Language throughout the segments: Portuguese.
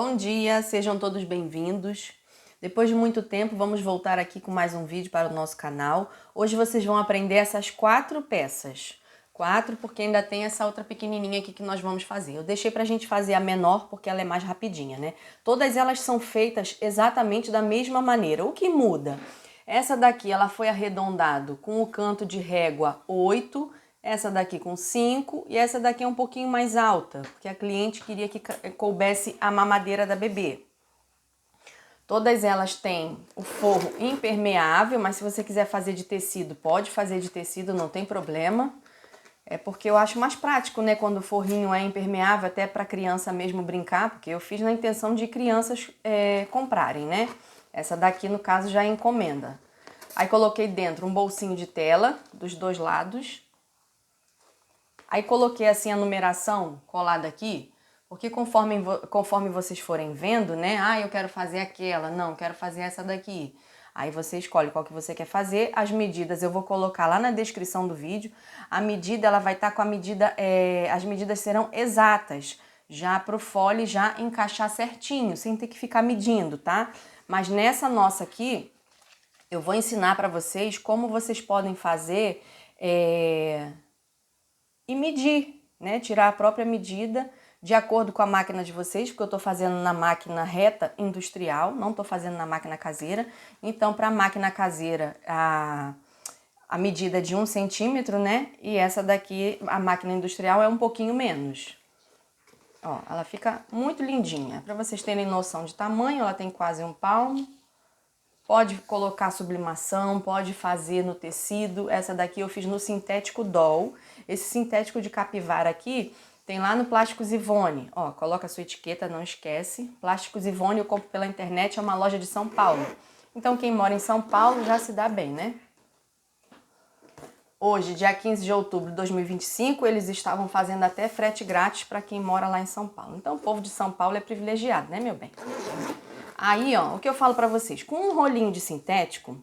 Bom dia, sejam todos bem-vindos. Depois de muito tempo, vamos voltar aqui com mais um vídeo para o nosso canal. Hoje vocês vão aprender essas 4 peças. 4 porque ainda tem essa outra pequenininha aqui que nós vamos fazer. Eu deixei pra gente fazer a menor porque ela é mais rapidinha, né? Todas elas são feitas exatamente da mesma maneira. O que muda? Essa daqui, ela foi arredondado com o canto de régua 8, essa daqui com 5 e essa daqui é um pouquinho mais alta, porque a cliente queria que coubesse a mamadeira da bebê. Todas elas têm o forro impermeável, mas se você quiser fazer de tecido, pode fazer de tecido, não tem problema. É porque eu acho mais prático, né, quando o forrinho é impermeável, até para criança mesmo brincar, porque eu fiz na intenção de crianças comprarem, né? Essa daqui, no caso, já é encomenda. Aí coloquei dentro um bolsinho de tela dos dois lados. Aí coloquei assim a numeração colada aqui, porque conforme vocês forem vendo, né? Ah, eu quero fazer aquela, não, quero fazer essa daqui. Aí você escolhe qual que você quer fazer. As medidas eu vou colocar lá na descrição do vídeo. A medida, ela vai estar com a medida, as medidas serão exatas, já pro fole já encaixar certinho, sem ter que ficar medindo, tá? Mas nessa nossa aqui, eu vou ensinar para vocês como vocês podem fazer e medir, né? Tirar a própria medida de acordo com a máquina de vocês, porque eu tô fazendo na máquina reta industrial, não tô fazendo na máquina caseira. Então, para a máquina caseira, a medida é de 1 centímetro, né? E essa daqui, a máquina industrial, é um pouquinho menos. Ó, ela fica muito lindinha. Para vocês terem noção de tamanho, ela tem quase 1 palmo. Pode colocar sublimação, pode fazer no tecido. Essa daqui eu fiz no sintético doll. Esse sintético de capivara aqui tem lá no Plásticos Ivone. Ó, coloca a sua etiqueta, não esquece. Plásticos Ivone eu compro pela internet, é uma loja de São Paulo. Então quem mora em São Paulo já se dá bem, né? Hoje, dia 15 de outubro de 2025, eles estavam fazendo até frete grátis para quem mora lá em São Paulo. Então o povo de São Paulo é privilegiado, né, meu bem? Aí, ó, o que eu falo pra vocês, com um rolinho de sintético,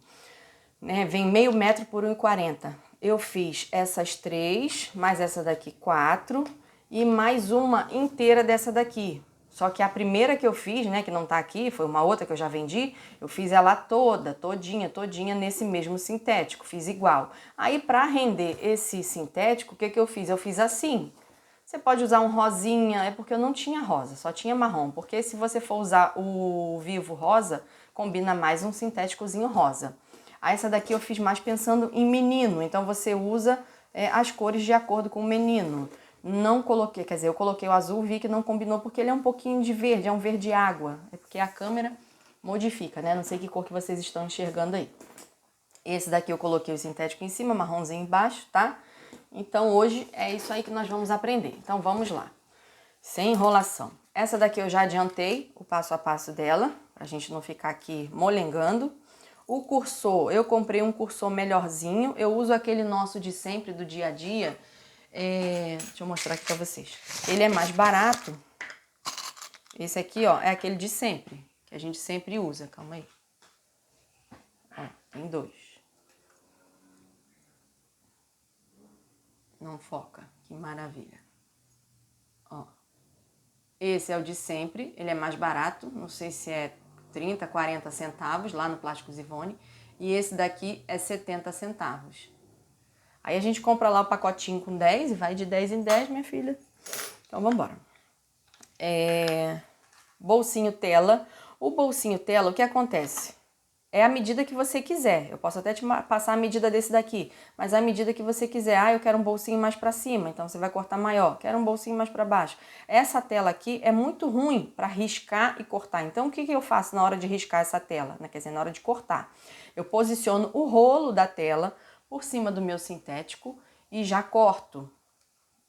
né, vem meio metro por 1,40. Eu fiz essas 3, mais essa daqui 4 e mais uma inteira dessa daqui. Só que a primeira que eu fiz, né, que não tá aqui, foi uma outra que eu já vendi, eu fiz ela todinha nesse mesmo sintético, fiz igual. Aí pra render esse sintético, o que que eu fiz? Eu fiz assim. Você pode usar um rosinha, é porque eu não tinha rosa, só tinha marrom. Porque se você for usar o vivo rosa, combina mais um sintéticozinho rosa. Aí essa daqui eu fiz mais pensando em menino, então você usa as cores de acordo com o menino. Não coloquei, quer dizer, eu coloquei o azul, vi que não combinou porque ele é um pouquinho de verde, é um verde água. É porque a câmera modifica, né? Não sei que cor que vocês estão enxergando aí. Esse daqui eu coloquei o sintético em cima, marronzinho embaixo, tá? Então hoje é isso aí que nós vamos aprender. Então vamos lá. Sem enrolação. Essa daqui eu já adiantei o passo a passo dela, pra gente não ficar aqui molengando. O cursor, eu comprei um cursor melhorzinho. Eu uso aquele nosso de sempre, do dia a dia. Deixa eu mostrar aqui pra vocês. Ele é mais barato. Esse aqui, ó, é aquele de sempre, que a gente sempre usa. Calma aí. Ó, tem 2. Não foca, que maravilha. Ó, esse é o de sempre, ele é mais barato, não sei se é 30, 40 centavos lá no Plásticos Ivone. E esse daqui é 70 centavos. Aí a gente compra lá o pacotinho com 10 e vai de 10 em 10, minha filha. Então vamos embora. Bolsinho tela. O bolsinho tela, o que acontece? É a medida que você quiser. Eu posso até te passar a medida desse daqui, mas a medida que você quiser. Ah, eu quero um bolsinho mais para cima, então você vai cortar maior. Quero um bolsinho mais para baixo. Essa tela aqui é muito ruim para riscar e cortar. Então, o que eu faço na hora de riscar essa tela? Quer dizer, na hora de cortar. Eu posiciono o rolo da tela por cima do meu sintético e já corto.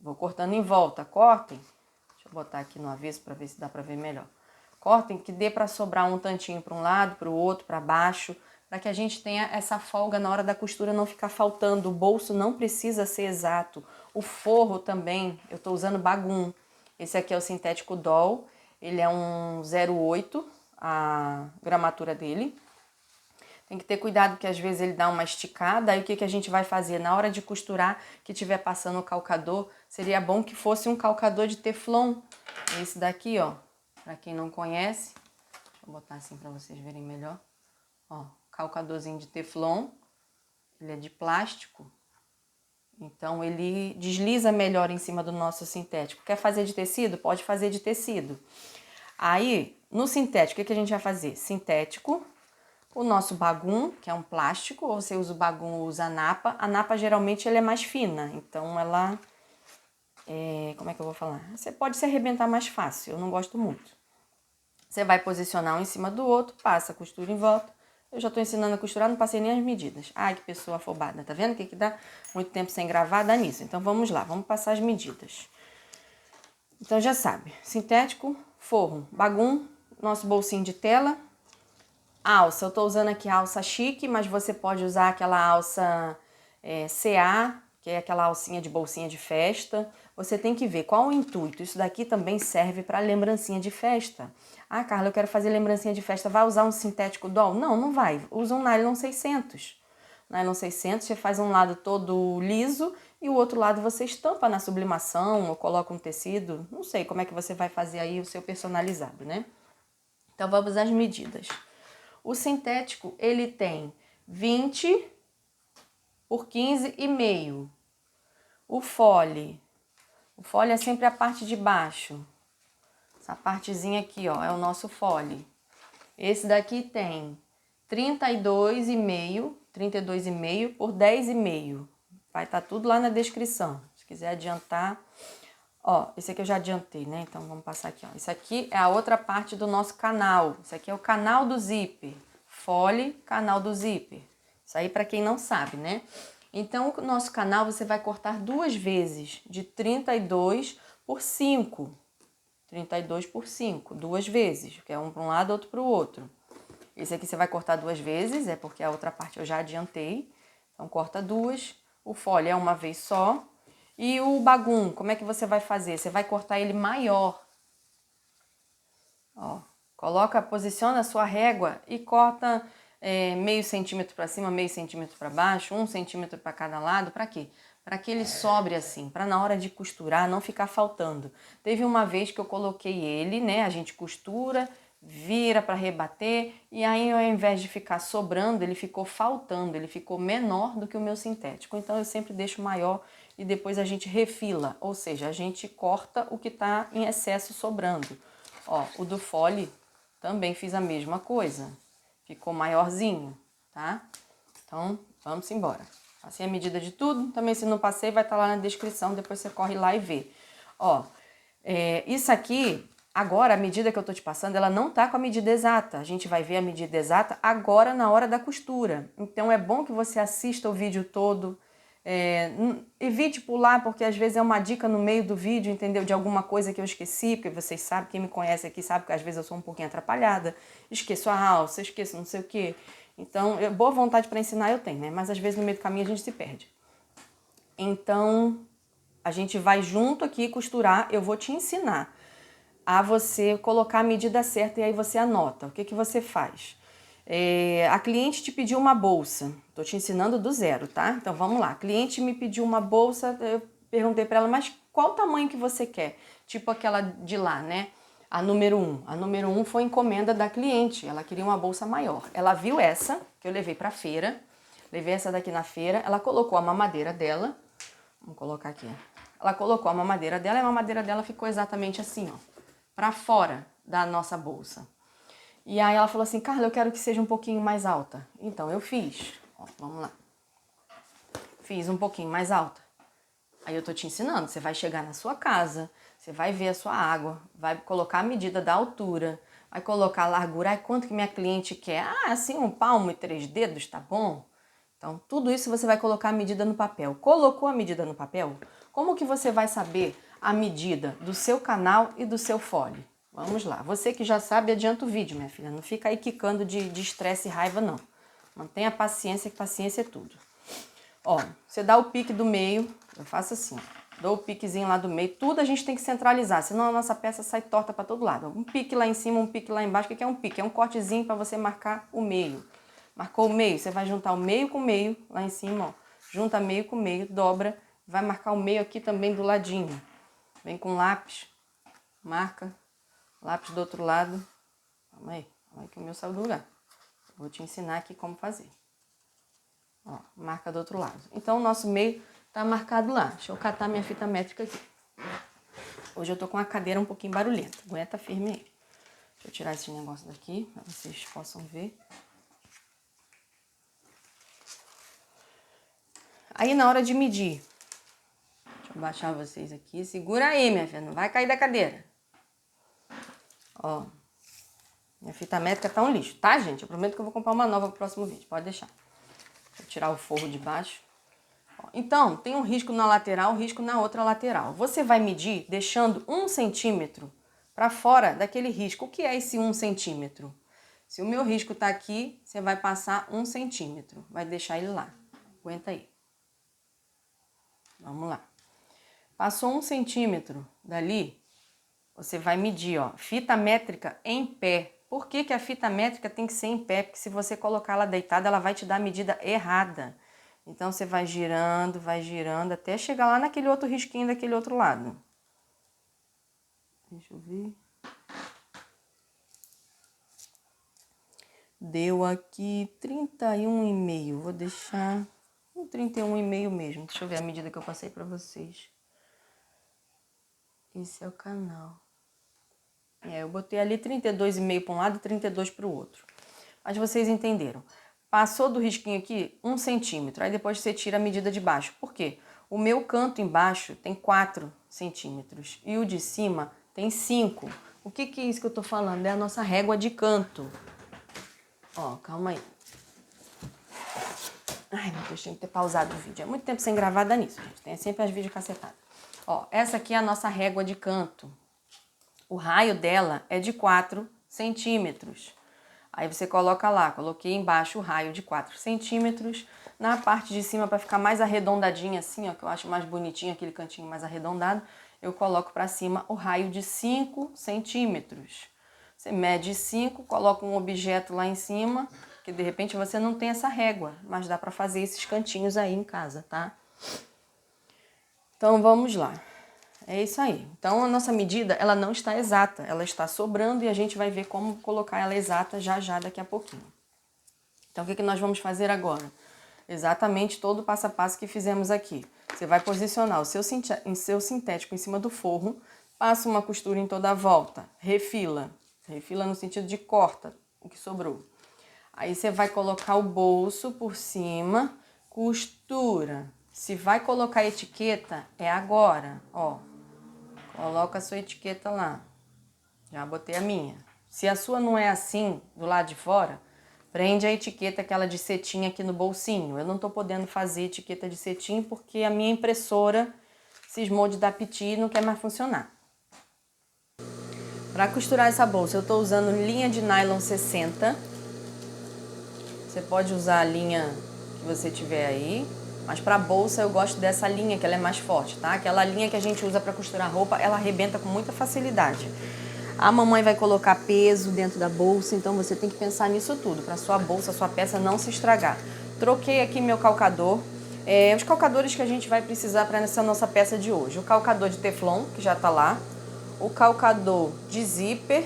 Vou cortando em volta. Cortem. Deixa eu botar aqui no avesso para ver se dá para ver melhor. Cortem que dê para sobrar um tantinho para um lado, para o outro, para baixo, para que a gente tenha essa folga na hora da costura, não ficar faltando. O bolso não precisa ser exato. O forro também, eu estou usando Bagum. Esse aqui é o sintético doll, ele é um 0,8 a gramatura dele. Tem que ter cuidado que às vezes ele dá uma esticada, aí o que a gente vai fazer? Na hora de costurar, que estiver passando o calcador, seria bom que fosse um calcador de teflon. Esse daqui, ó. Para quem não conhece, deixa eu botar assim para vocês verem melhor. Ó, calcadorzinho de teflon, ele é de plástico, então ele desliza melhor em cima do nosso sintético. Quer fazer de tecido? Pode fazer de tecido. Aí, no sintético, o que a gente vai fazer? Sintético, o nosso bagum, que é um plástico, ou você usa o bagum ou usa a napa. A napa geralmente ela é mais fina, então ela como é que eu vou falar? Você pode se arrebentar mais fácil, eu não gosto muito. Você vai posicionar um em cima do outro, passa a costura em volta. Eu já tô ensinando a costurar, não passei nem as medidas. Ai, que pessoa afobada, tá vendo o que dá? Muito tempo sem gravar, dá nisso. Então vamos lá, vamos passar as medidas. Então já sabe, sintético, forro, bagum, nosso bolsinho de tela, alça. Eu tô usando aqui a alça chique, mas você pode usar aquela alça CA, que é aquela alcinha de bolsinha de festa. Você tem que ver qual o intuito. Isso daqui também serve para lembrancinha de festa. Ah, Carla, eu quero fazer lembrancinha de festa. Vai usar um sintético doll? Não, não vai. Usa um nylon 600. Nylon 600, você faz um lado todo liso e o outro lado você estampa na sublimação ou coloca um tecido. Não sei como é que você vai fazer aí o seu personalizado, né? Então vamos às medidas. O sintético, ele tem 20 por 15,5. O fole é sempre a parte de baixo. Essa partezinha aqui, ó, é o nosso fole. Esse daqui tem 32,5 por 10,5. Vai estar tudo lá na descrição. Se quiser adiantar. Ó, esse aqui eu já adiantei, né? Então vamos passar aqui, ó. Isso aqui é a outra parte do nosso canal. Isso aqui é o canal do zíper. Fole, canal do zíper. Isso aí para quem não sabe, né? Então, o nosso canal você vai cortar 2 vezes, de 32 por 5. 32 por 5, 2 vezes, que é um para um lado, outro para o outro. Esse aqui você vai cortar 2 vezes, é porque a outra parte eu já adiantei. Então, corta 2. O fole é uma vez só. E o bagum, como é que você vai fazer? Você vai cortar ele maior. Ó, posiciona a sua régua e corta meio centímetro para cima, meio centímetro para baixo, 1 centímetro para cada lado. Para quê? Para que ele sobre assim, para na hora de costurar não ficar faltando. Teve uma vez que eu coloquei ele, né? A gente costura, vira para rebater e aí ao invés de ficar sobrando, ele ficou faltando, ele ficou menor do que o meu sintético. Então eu sempre deixo maior e depois a gente refila, ou seja, a gente corta o que está em excesso sobrando. Ó, o do fole também fiz a mesma coisa. Ficou maiorzinho, tá? Então, vamos embora. Passei a medida de tudo. Também, se não passei, vai estar lá na descrição. Depois você corre lá e vê. Ó, isso aqui, agora, a medida que eu tô te passando, ela não tá com a medida exata. A gente vai ver a medida exata agora na hora da costura. Então, é bom que você assista o vídeo todo. Evite pular, porque às vezes é uma dica no meio do vídeo, entendeu? De alguma coisa que eu esqueci, porque vocês sabem, quem me conhece aqui sabe que às vezes eu sou um pouquinho atrapalhada, esqueço a alça, esqueço não sei o quê. Então, boa vontade para ensinar eu tenho, né? Mas às vezes no meio do caminho a gente se perde. Então, a gente vai junto aqui costurar, eu vou te ensinar a você colocar a medida certa e aí você anota. O que você faz? A cliente te pediu uma bolsa. Tô te ensinando do zero, tá? Então vamos lá. A cliente me pediu uma bolsa, eu perguntei para ela, mas qual tamanho que você quer? Tipo aquela de lá, né? A número 1. A número 1 foi encomenda da cliente. Ela queria uma bolsa maior. Ela viu essa, que eu levei pra feira. Levei essa daqui na feira. Ela colocou a mamadeira dela. Vamos colocar aqui. Ela colocou a mamadeira dela e a mamadeira dela ficou exatamente assim, ó. Pra fora da nossa bolsa. E aí ela falou assim, Carla, eu quero que seja um pouquinho mais alta. Então eu fiz. Ó, vamos lá. Fiz um pouquinho mais alta. Aí eu tô te ensinando. Você vai chegar na sua casa, você vai ver a sua água, vai colocar a medida da altura, vai colocar a largura. Ai, quanto que minha cliente quer? Ah, assim, 1 palmo e 3 dedos, tá bom? Então, tudo isso você vai colocar a medida no papel. Colocou a medida no papel? Como que você vai saber a medida do seu canal e do seu fole? Vamos lá. Você que já sabe, adianta o vídeo, minha filha. Não fica aí quicando de estresse e raiva, não. Mantenha paciência, que paciência é tudo. Ó, você dá o pique do meio. Eu faço assim, ó. Dou o piquezinho lá do meio. Tudo a gente tem que centralizar, senão a nossa peça sai torta para todo lado. Um pique lá em cima, um pique lá embaixo. O que é um pique? É um cortezinho para você marcar o meio. Marcou o meio, você vai juntar o meio com o meio lá em cima, ó. Junta meio com meio, dobra. Vai marcar o meio aqui também do ladinho. Vem com lápis, marca Lápis do outro lado. Calma aí que o meu saiu do lugar. Vou te ensinar aqui como fazer. Ó, marca do outro lado. Então, o nosso meio tá marcado lá. Deixa eu catar minha fita métrica aqui. Hoje eu tô com a cadeira um pouquinho barulhenta. Aguenta firme aí. Deixa eu tirar esse negócio daqui, para vocês possam ver. Aí, na hora de medir, deixa eu baixar vocês aqui. Segura aí, minha filha, não vai cair da cadeira. Ó, minha fita métrica tá um lixo, tá, gente? Eu prometo que eu vou comprar uma nova pro próximo vídeo, pode deixar. Vou tirar o forro de baixo. Ó, então, tem um risco na lateral, um risco na outra lateral. Você vai medir deixando 1 centímetro para fora daquele risco. O que é esse 1 centímetro? Se o meu risco tá aqui, você vai passar 1 centímetro. Vai deixar ele lá. Aguenta aí. Vamos lá. Passou 1 centímetro dali, você vai medir, ó, fita métrica em pé. Por que a fita métrica tem que ser em pé? Porque se você colocar ela deitada, ela vai te dar a medida errada. Então, você vai girando, até chegar lá naquele outro risquinho daquele outro lado. Deixa eu ver. Deu aqui 31,5. Vou deixar um 31,5 mesmo. Deixa eu ver a medida que eu passei pra vocês. Esse é o canal. Eu botei ali 32,5 para um lado e 32 para o outro. Mas vocês entenderam. Passou do risquinho aqui 1 centímetro. Aí depois você tira a medida de baixo. Por quê? O meu canto embaixo tem 4 centímetros. E o de cima tem 5. O que é isso que eu tô falando? É a nossa régua de canto. Ó, calma aí. Ai, meu Deus, tinha que ter pausado o vídeo. É muito tempo sem gravar, dá nisso, gente. Tem sempre as vídeos cacetadas. Ó, essa aqui é a nossa régua de canto. O raio dela é de 4 centímetros. Aí você coloca lá, coloquei embaixo o raio de 4 centímetros. Na parte de cima, para ficar mais arredondadinha assim, ó, que eu acho mais bonitinho, aquele cantinho mais arredondado, eu coloco para cima o raio de 5 centímetros. Você mede 5, coloca um objeto lá em cima, que de repente você não tem essa régua, mas dá para fazer esses cantinhos aí em casa, tá? Então, vamos lá. É isso aí. Então, a nossa medida, ela não está exata, ela está sobrando e a gente vai ver como colocar ela exata já daqui a pouquinho. Então, o que nós vamos fazer agora? Exatamente todo o passo a passo que fizemos aqui. Você vai posicionar o seu sintético em cima do forro, passa uma costura em toda a volta, refila. Refila no sentido de corta o que sobrou. Aí você vai colocar o bolso por cima, costura. Se vai colocar a etiqueta, é agora, ó. Coloca a sua etiqueta lá. Já botei a minha. Se a sua não é assim, do lado de fora, prende a etiqueta, aquela de cetim aqui no bolsinho. Eu não tô podendo fazer etiqueta de cetim porque a minha impressora cismou de dar piti e não quer mais funcionar. Para costurar essa bolsa, eu tô usando linha de nylon 60. Você pode usar a linha que você tiver aí. Mas para bolsa eu gosto dessa linha, que ela é mais forte, tá? Aquela linha que a gente usa para costurar roupa, ela arrebenta com muita facilidade. A mamãe vai colocar peso dentro da bolsa, então você tem que pensar nisso tudo, para sua bolsa, sua peça não se estragar. Troquei aqui meu calcador. Os calcadores que a gente vai precisar para essa nossa peça de hoje. O calcador de teflon, que já tá lá. O calcador de zíper.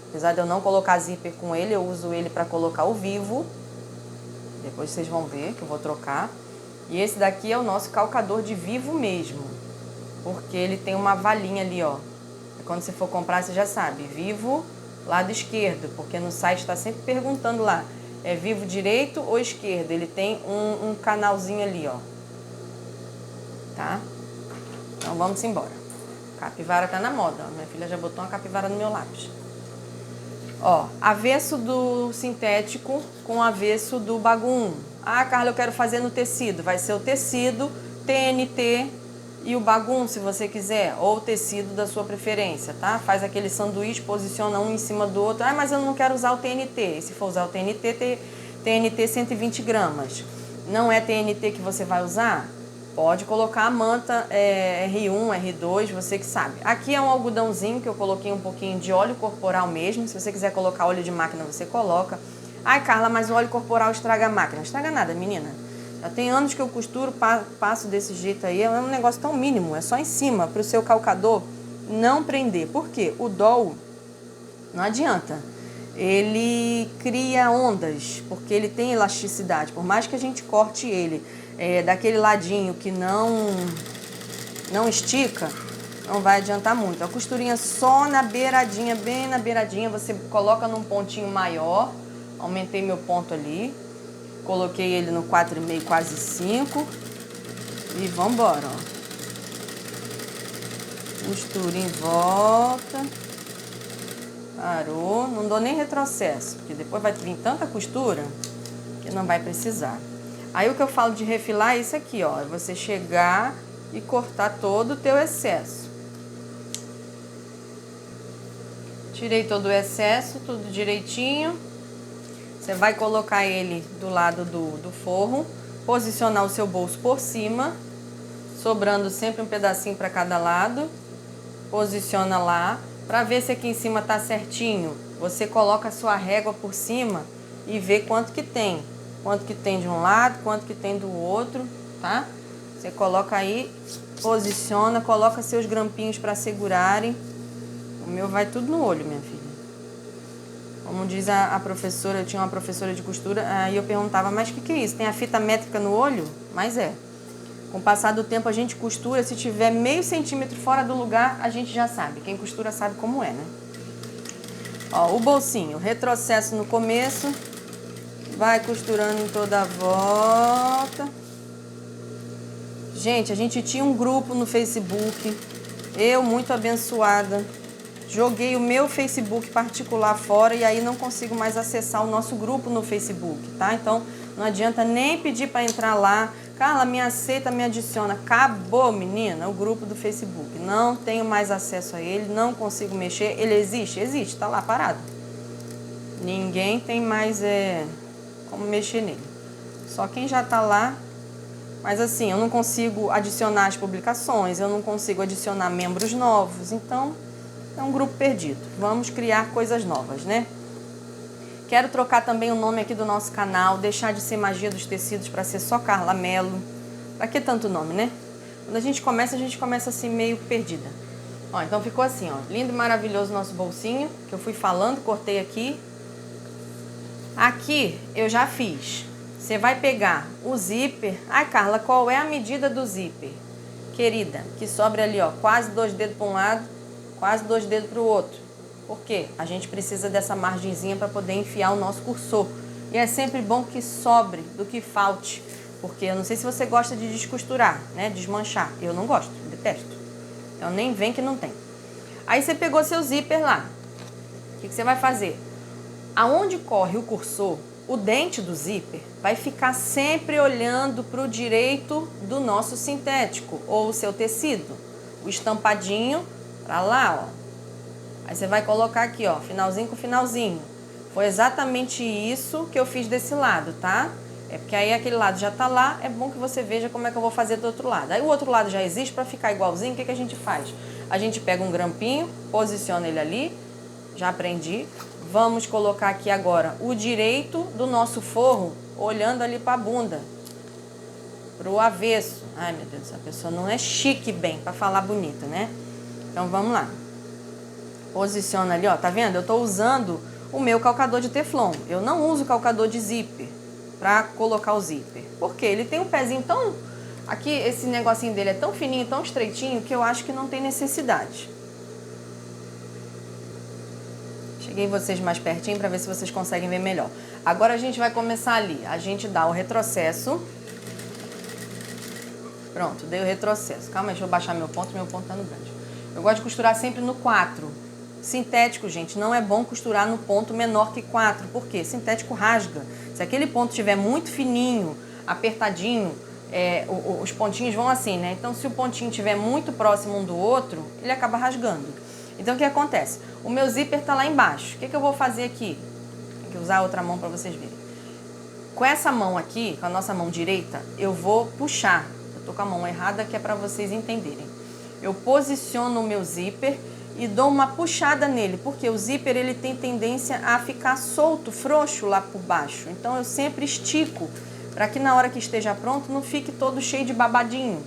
Apesar de eu não colocar zíper com ele, eu uso ele para colocar o vivo. Depois vocês vão ver que eu vou trocar. E esse daqui é o nosso calcador de vivo mesmo, porque ele tem uma valinha ali, ó. Quando você for comprar, você já sabe, vivo lado esquerdo, porque no site está sempre perguntando lá, é vivo direito ou esquerdo? Ele tem um canalzinho ali, ó. Tá? Então vamos embora. Capivara tá na moda, ó. Minha filha já botou uma capivara no meu lápis. Ó, avesso do sintético com avesso do bagum. Ah, Carla, eu quero fazer no tecido. Vai ser o tecido, TNT e o bagum, se você quiser. Ou o tecido da sua preferência, tá? Faz aquele sanduíche, posiciona um em cima do outro. Ah, mas eu não quero usar o TNT. E se for usar o TNT, TNT 120 gramas. Não é TNT que você vai usar? Pode colocar a manta R1, R2, você que sabe. Aqui é um algodãozinho que eu coloquei um pouquinho de óleo corporal mesmo. Se você quiser colocar óleo de máquina, você coloca. Ai, Carla, mas o óleo corporal estraga a máquina. Não estraga nada, menina. Já tem anos que eu costuro, passo desse jeito aí. É um negócio tão mínimo, é só em cima, para o seu calcador não prender. Por quê? O doll não adianta. Ele cria ondas, porque ele tem elasticidade. Por mais que a gente corte ele daquele ladinho que não estica, não vai adiantar muito. A costurinha só na beiradinha, bem na beiradinha, você coloca num pontinho maior. Aumentei meu ponto ali. Coloquei ele no 4,5, quase 5. E vambora, ó. Costura em volta. Parou. Não dou nem retrocesso, porque depois vai vir tanta costura que não vai precisar. Aí o que eu falo de refilar é isso aqui, ó. É você chegar e cortar todo o teu excesso. Tirei todo o excesso, tudo direitinho. Você vai colocar ele do lado do forro, posicionar o seu bolso por cima, sobrando sempre um pedacinho para cada lado. Posiciona lá, para ver se aqui em cima tá certinho. Você coloca a sua régua por cima e vê quanto que tem. Quanto que tem de um lado, quanto que tem do outro, tá? Você coloca aí, posiciona, coloca seus grampinhos para segurarem. O meu vai tudo no olho, minha filha. Como diz a professora, eu tinha uma professora de costura, aí eu perguntava, mas o que é isso? Tem a fita métrica no olho? Mas é. Com o passar do tempo a gente costura, se tiver meio centímetro fora do lugar, a gente já sabe. Quem costura sabe como é, né? Ó, o bolsinho, retrocesso no começo, vai costurando em toda a volta. Gente, a gente tinha um grupo no Facebook, eu muito abençoada, joguei o meu Facebook particular fora e aí não consigo mais acessar o nosso grupo no Facebook, tá? Então não adianta nem pedir para entrar lá. Carla, me aceita, me adiciona. Acabou, menina, o grupo do Facebook. Não tenho mais acesso a ele, não consigo mexer. Ele existe? Existe, tá lá parado. Ninguém tem mais como mexer nele. Só quem já tá lá. Mas assim, eu não consigo adicionar as publicações, eu não consigo adicionar membros novos. Então, é um grupo perdido. Vamos criar coisas novas, né? Quero trocar também o nome aqui do nosso canal, deixar de ser Magia dos Tecidos para ser só Carla Mello. Pra que tanto nome, né? Quando a gente começa assim meio perdida. Ó, então ficou assim, ó, lindo e maravilhoso nosso bolsinho, que eu fui falando, cortei aqui. Aqui eu já fiz. Você vai pegar o zíper. Ai, Carla, qual é a medida do zíper? Querida, que sobre ali, ó, quase 2 dedos para um lado, quase 2 dedos para o outro. Por quê? A gente precisa dessa margenzinha para poder enfiar o nosso cursor. E é sempre bom que sobre do que falte. Porque eu não sei se você gosta de descosturar, né? Desmanchar. Eu não gosto, detesto. Então nem vem que não tem. Aí você pegou seu zíper lá. O que você vai fazer? Aonde corre o cursor, o dente do zíper vai ficar sempre olhando para o direito do nosso sintético ou o seu tecido. O estampadinho para lá, ó. Aí você vai colocar aqui, ó, finalzinho com finalzinho. Foi exatamente isso que eu fiz desse lado, tá? É porque aí aquele lado já tá lá, é bom que você veja como é que eu vou fazer do outro lado. Aí o outro lado já existe, para ficar igualzinho, o que a gente faz? A gente pega um grampinho, posiciona ele ali, já aprendi. Vamos colocar aqui agora o direito do nosso forro, olhando ali para a bunda, pro avesso. Ai, meu Deus, essa pessoa não é chique bem, para falar bonito, né? Então vamos lá. Posiciona ali, ó, tá vendo? Eu tô usando o meu calcador de teflon. Eu não uso calcador de zíper pra colocar o zíper. Por quê? Ele tem um pezinho tão... Aqui, esse negocinho dele é tão fininho, tão estreitinho, que eu acho que não tem necessidade. Cheguei vocês mais pertinho pra ver se vocês conseguem ver melhor. Agora a gente vai começar ali. A gente dá o retrocesso. Pronto, dei o retrocesso. Calma aí, deixa eu baixar meu ponto tá no grande. Eu gosto de costurar sempre no 4. Sintético, gente, não é bom costurar no ponto menor que 4. Por quê? Sintético rasga. Se aquele ponto estiver muito fininho, apertadinho, os pontinhos vão assim, né? Então, se o pontinho estiver muito próximo um do outro, ele acaba rasgando. Então, o que acontece? O meu zíper tá lá embaixo. O que eu vou fazer aqui? Tem que usar a outra mão para vocês verem. Com essa mão aqui, com a nossa mão direita, eu vou puxar. Eu tô com a mão errada, que é para vocês entenderem. Eu posiciono o meu zíper e dou uma puxada nele, porque o zíper ele tem tendência a ficar solto, frouxo lá por baixo. Então eu sempre estico, para que na hora que esteja pronto não fique todo cheio de babadinho.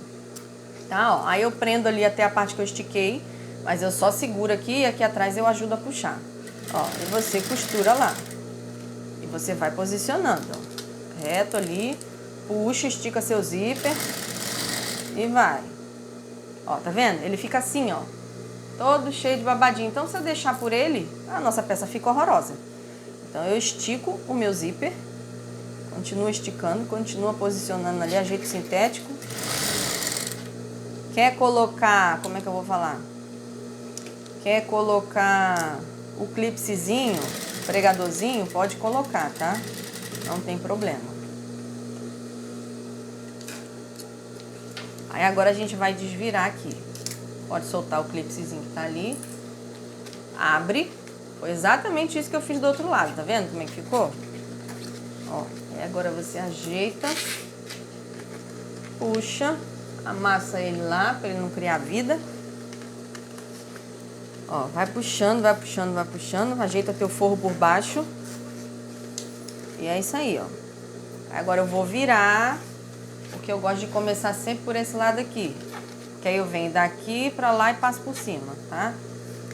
Tá? Ó, aí eu prendo ali até a parte que eu estiquei, Mas eu só seguro aqui e aqui atrás eu ajudo a puxar. Ó, e você costura lá. E você vai posicionando, ó. Reto ali, puxa, estica seu zíper e vai. Ó, tá vendo? Ele fica assim, ó, todo cheio de babadinho. Então, se eu deixar por ele, a nossa peça fica horrorosa. Então, eu estico o meu zíper, continuo esticando, continuo posicionando ali, ajeito sintético. Quer colocar, como é que eu vou falar? Quer colocar o clipsezinho, pregadorzinho, pode colocar, tá? Não tem problema. Aí agora a gente vai desvirar aqui. Pode soltar o clipsezinho que tá ali. Abre. Foi exatamente isso que eu fiz do outro lado, tá vendo como é que ficou? Ó, aí agora você ajeita, puxa, amassa ele lá pra ele não criar vida. Ó, vai puxando, vai puxando, vai puxando. Ajeita teu forro por baixo. E é isso aí, ó. Agora eu vou virar, porque eu gosto de começar sempre por esse lado aqui. Que aí eu venho daqui pra lá e passo por cima, tá?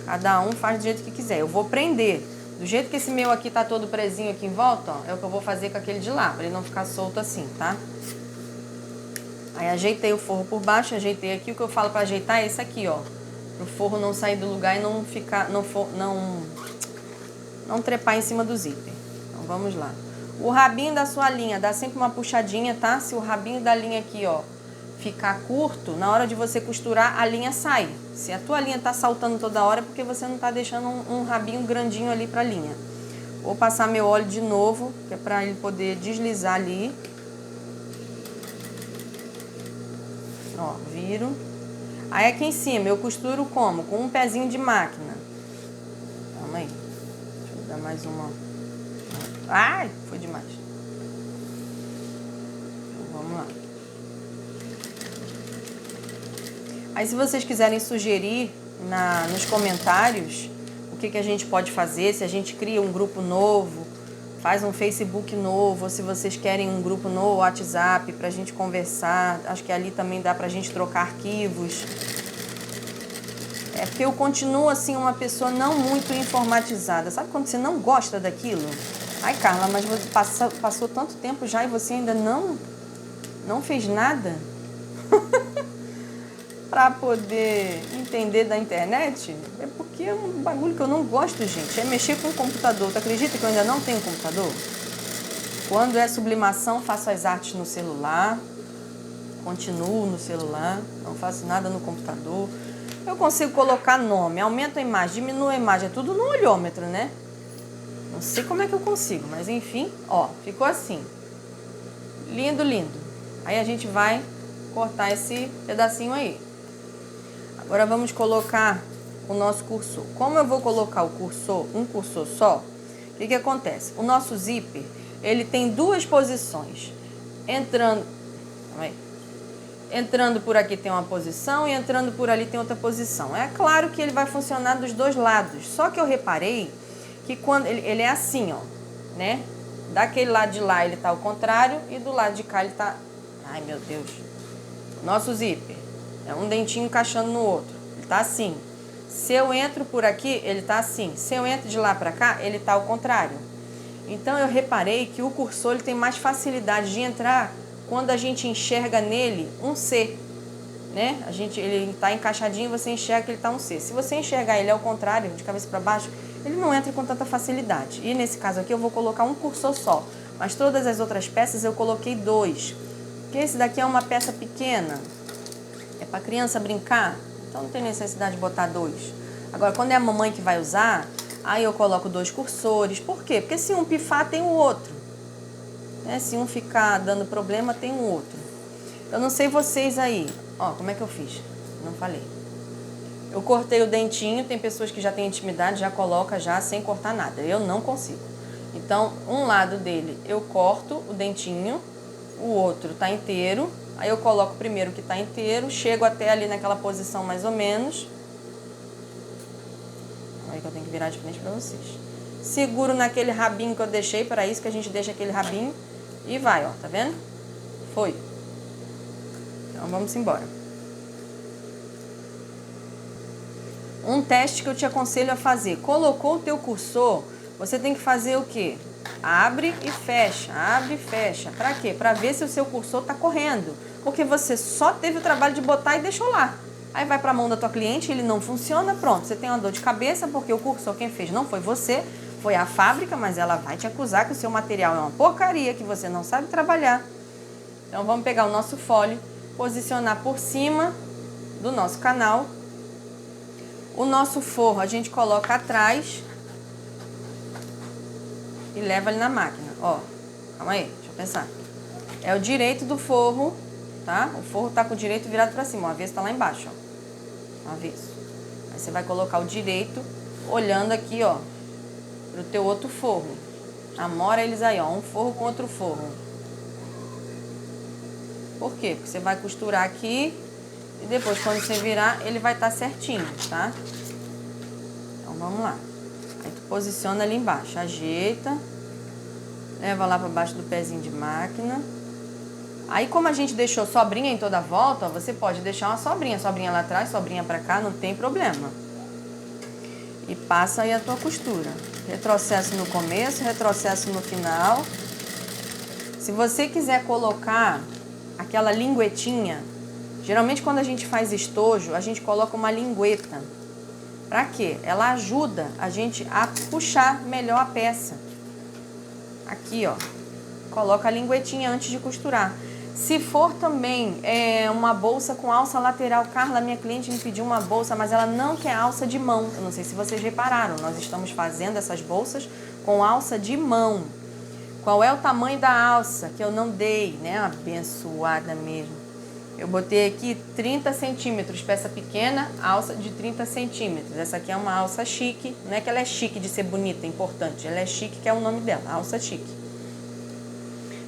Cada um faz do jeito que quiser. Eu vou prender. Do jeito que esse meu aqui tá todo presinho aqui em volta, ó, é o que eu vou fazer com aquele de lá, pra ele não ficar solto assim, tá? Aí ajeitei o forro por baixo, ajeitei aqui. O que eu falo pra ajeitar é esse aqui, ó. Pro forro não sair do lugar e não ficar, não trepar em cima do zíper. Então vamos lá. O rabinho da sua linha, dá sempre uma puxadinha, tá? Se o rabinho da linha aqui, ó, ficar curto, na hora de você costurar, a linha sai. Se a tua linha tá saltando toda hora, é porque você não tá deixando um rabinho grandinho ali pra linha. Vou passar meu óleo de novo, que é pra ele poder deslizar ali. Ó, viro. Aí aqui em cima eu costuro como? Com um pezinho de máquina. Calma aí. Deixa eu dar mais uma. Ai, foi demais. Então vamos lá. Aí se vocês quiserem sugerir nos comentários o que a gente pode fazer, se a gente cria um grupo novo, faz um Facebook novo, ou se vocês querem um grupo no WhatsApp pra gente conversar, acho que ali também dá pra gente trocar arquivos. É porque eu continuo assim uma pessoa não muito informatizada. Sabe quando você não gosta daquilo? Ai, Carla, mas você passou tanto tempo já e você ainda não fez nada para poder entender da internet? É porque é um bagulho que eu não gosto, gente. É mexer com o computador. Tu acredita que eu ainda não tenho computador? Quando é sublimação, faço as artes no celular. Continuo no celular. Não faço nada no computador. Eu consigo colocar nome, aumento a imagem, diminuo a imagem. É tudo no olhômetro, né? Não sei como é que eu consigo, mas enfim, ó, ficou assim. Lindo, lindo. Aí a gente vai cortar esse pedacinho aí. Agora vamos colocar o nosso cursor. Como eu vou colocar o cursor, um cursor só, o que acontece? O nosso zíper, ele tem duas posições. Entrando por aqui tem uma posição e entrando por ali tem outra posição. É claro que ele vai funcionar dos dois lados. Só que eu reparei que quando ele é assim, ó, né? Daquele lado de lá ele tá ao contrário e do lado de cá ele tá... Ai, meu Deus. Nosso zíper é um dentinho encaixando no outro. Ele tá assim. Se eu entro por aqui, ele tá assim. Se eu entro de lá pra cá, ele tá ao contrário. Então eu reparei que o cursor ele tem mais facilidade de entrar quando a gente enxerga nele um C, né? Ele tá encaixadinho e você enxerga que ele tá um C. Se você enxergar ele ao contrário, de cabeça para baixo, ele não entra com tanta facilidade. E nesse caso aqui eu vou colocar um cursor só, mas todas as outras peças eu coloquei dois. Porque esse daqui é uma peça pequena, é para criança brincar, então não tem necessidade de botar dois. Agora, quando é a mamãe que vai usar, aí eu coloco dois cursores. Por quê? Porque se um pifar, tem o outro. Se um ficar dando problema, tem um outro. Eu não sei vocês aí. Ó, como é que eu fiz? Não falei. Eu cortei o dentinho. Tem pessoas que já têm intimidade, já coloca já sem cortar nada. Eu não consigo. Então, um lado dele eu corto o dentinho, o outro tá inteiro. Aí eu coloco primeiro o que tá inteiro, chego até ali naquela posição mais ou menos. Aí que eu tenho que virar de frente pra vocês. Seguro naquele rabinho que eu deixei, para isso que a gente deixa aquele rabinho. E vai, ó, tá vendo? Foi. Então vamos embora. Um teste que eu te aconselho a fazer. Colocou o teu cursor, você tem que fazer o quê? Abre e fecha, abre e fecha. Pra quê? Pra ver se o seu cursor tá correndo. Porque você só teve o trabalho de botar e deixou lá. Aí vai pra mão da tua cliente, ele não funciona, pronto. Você tem uma dor de cabeça porque o cursor quem fez não foi você, foi a fábrica, mas ela vai te acusar que o seu material é uma porcaria, que você não sabe trabalhar. Então vamos pegar o nosso fólio, posicionar por cima do nosso canal. O nosso forro a gente coloca atrás e leva ali na máquina. Ó, calma aí, deixa eu pensar. É o direito do forro, tá? O forro tá com o direito virado pra cima, o avesso tá lá embaixo, ó. O avesso. Aí você vai colocar o direito olhando aqui, ó, pro teu outro forro. Amora eles aí, ó, um forro com outro forro. Por quê? Porque você vai costurar aqui e depois, quando você virar, ele vai estar certinho, tá? Então, vamos lá. Aí tu posiciona ali embaixo, ajeita, leva lá para baixo do pezinho de máquina. Aí, como a gente deixou sobrinha em toda a volta, ó, você pode deixar uma sobrinha lá atrás, sobrinha para cá, não tem problema. E passa aí a tua costura. Retrocesso no começo, retrocesso no final. Se você quiser colocar aquela linguetinha, geralmente quando a gente faz estojo, a gente coloca uma lingueta. Pra quê? Ela ajuda a gente a puxar melhor a peça. Aqui, ó. Coloca a linguetinha antes de costurar. Se for também uma bolsa com alça lateral, Carla, minha cliente me pediu uma bolsa, mas ela não quer alça de mão. Eu não sei se vocês repararam, nós estamos fazendo essas bolsas com alça de mão. Qual é o tamanho da alça que eu não dei, né? Abençoada mesmo. Eu botei aqui 30 centímetros, peça pequena, alça de 30 centímetros. Essa aqui é uma alça chique, não é que ela é chique de ser bonita, é importante. Ela é chique, que é o nome dela, alça chique.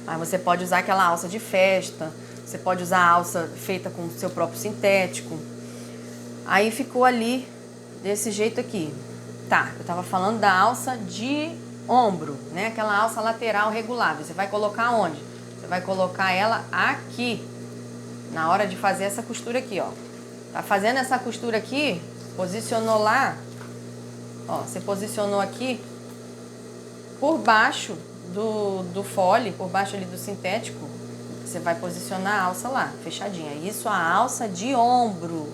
Mas você pode usar aquela alça de festa, você pode usar a alça feita com o seu próprio sintético. Aí ficou ali, desse jeito aqui. Tá, eu tava falando da alça de ombro, né? Aquela alça lateral regulável. Você vai colocar onde? Você vai colocar ela aqui, na hora de fazer essa costura aqui, ó. Tá fazendo essa costura aqui, posicionou lá, ó, você posicionou aqui por baixo do fole, por baixo ali do sintético, você vai posicionar a alça lá, fechadinha. Isso, a alça de ombro.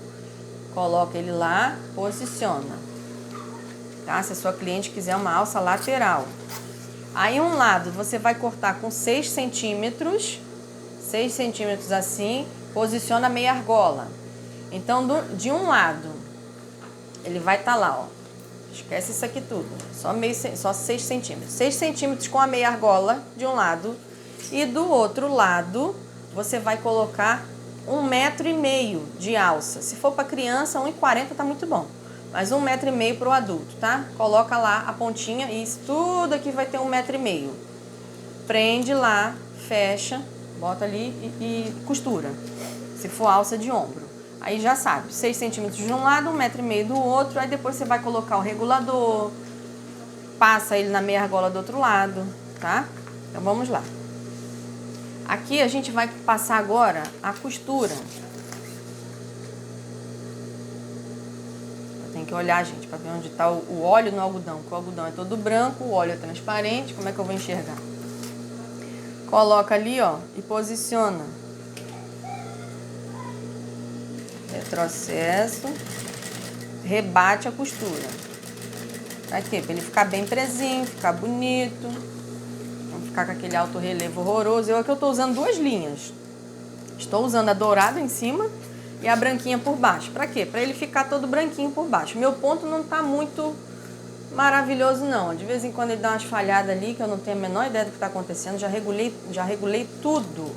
Coloca ele lá, posiciona. Tá? Se a sua cliente quiser uma alça lateral. Aí um lado você vai cortar com 6 centímetros, 6 centímetros assim, posiciona a meia argola. Então, de um lado, ele vai estar lá, ó. Esquece isso aqui tudo. Só 6 centímetros. 6 centímetros com a meia argola de um lado. E do outro lado, você vai colocar 1,5 m de alça. Se for para criança, 1,40 tá muito bom. Mas 1,5 m para o adulto, tá? Coloca lá a pontinha e isso tudo aqui vai ter 1,5 m. Prende lá, fecha, bota ali e costura. Se for alça de ombro. Aí já sabe, 6 centímetros de um lado, 1,5 m do outro. Aí depois você vai colocar o regulador, passa ele na meia argola do outro lado, tá? Então vamos lá. Aqui a gente vai passar agora a costura. Tem que olhar, gente, para ver onde está o óleo no algodão. Porque o algodão é todo branco, o óleo é transparente. Como é que eu vou enxergar? Coloca ali, ó, e posiciona. Retrocesso. Rebate a costura. Pra quê? Pra ele ficar bem presinho, ficar bonito. Não ficar com aquele alto relevo horroroso. Eu aqui eu tô usando 2 linhas. Estou usando a dourada em cima e a branquinha por baixo. Pra quê? Pra ele ficar todo branquinho por baixo. Meu ponto não tá muito maravilhoso, não. De vez em quando ele dá umas falhadas ali, que eu não tenho a menor ideia do que tá acontecendo. Já regulei tudo.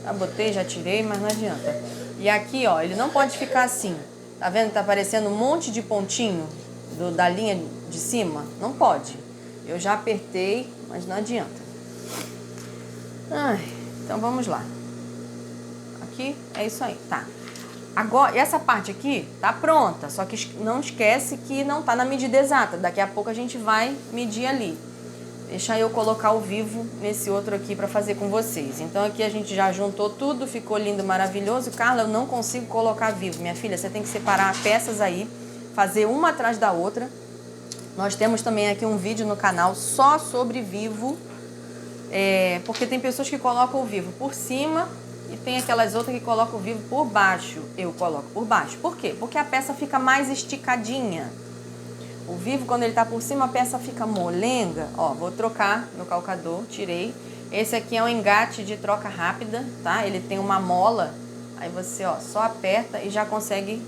Já botei, já tirei, mas não adianta. E aqui, ó, ele não pode ficar assim. Tá vendo? Tá aparecendo um monte de pontinho da linha de cima. Não pode. Eu já apertei, mas não adianta. Ai, então vamos lá. Aqui é isso aí, tá? Agora, essa parte aqui tá pronta, só que não esquece que não tá na medida exata. Daqui a pouco a gente vai medir ali. Deixa eu colocar o vivo nesse outro aqui para fazer com vocês. Então aqui a gente já juntou tudo, ficou lindo, maravilhoso. Carla, eu não consigo colocar vivo. Minha filha, você tem que separar peças aí, fazer uma atrás da outra. Nós temos também aqui um vídeo no canal só sobre vivo, porque tem pessoas que colocam o vivo por cima e tem aquelas outras que colocam o vivo por baixo. Eu coloco por baixo. Por quê? Porque a peça fica mais esticadinha. O vivo, quando ele tá por cima, a peça fica molenga. Ó, vou trocar meu calcador, tirei. Esse aqui é um engate de troca rápida, tá? Ele tem uma mola, aí você, ó, só aperta e já consegue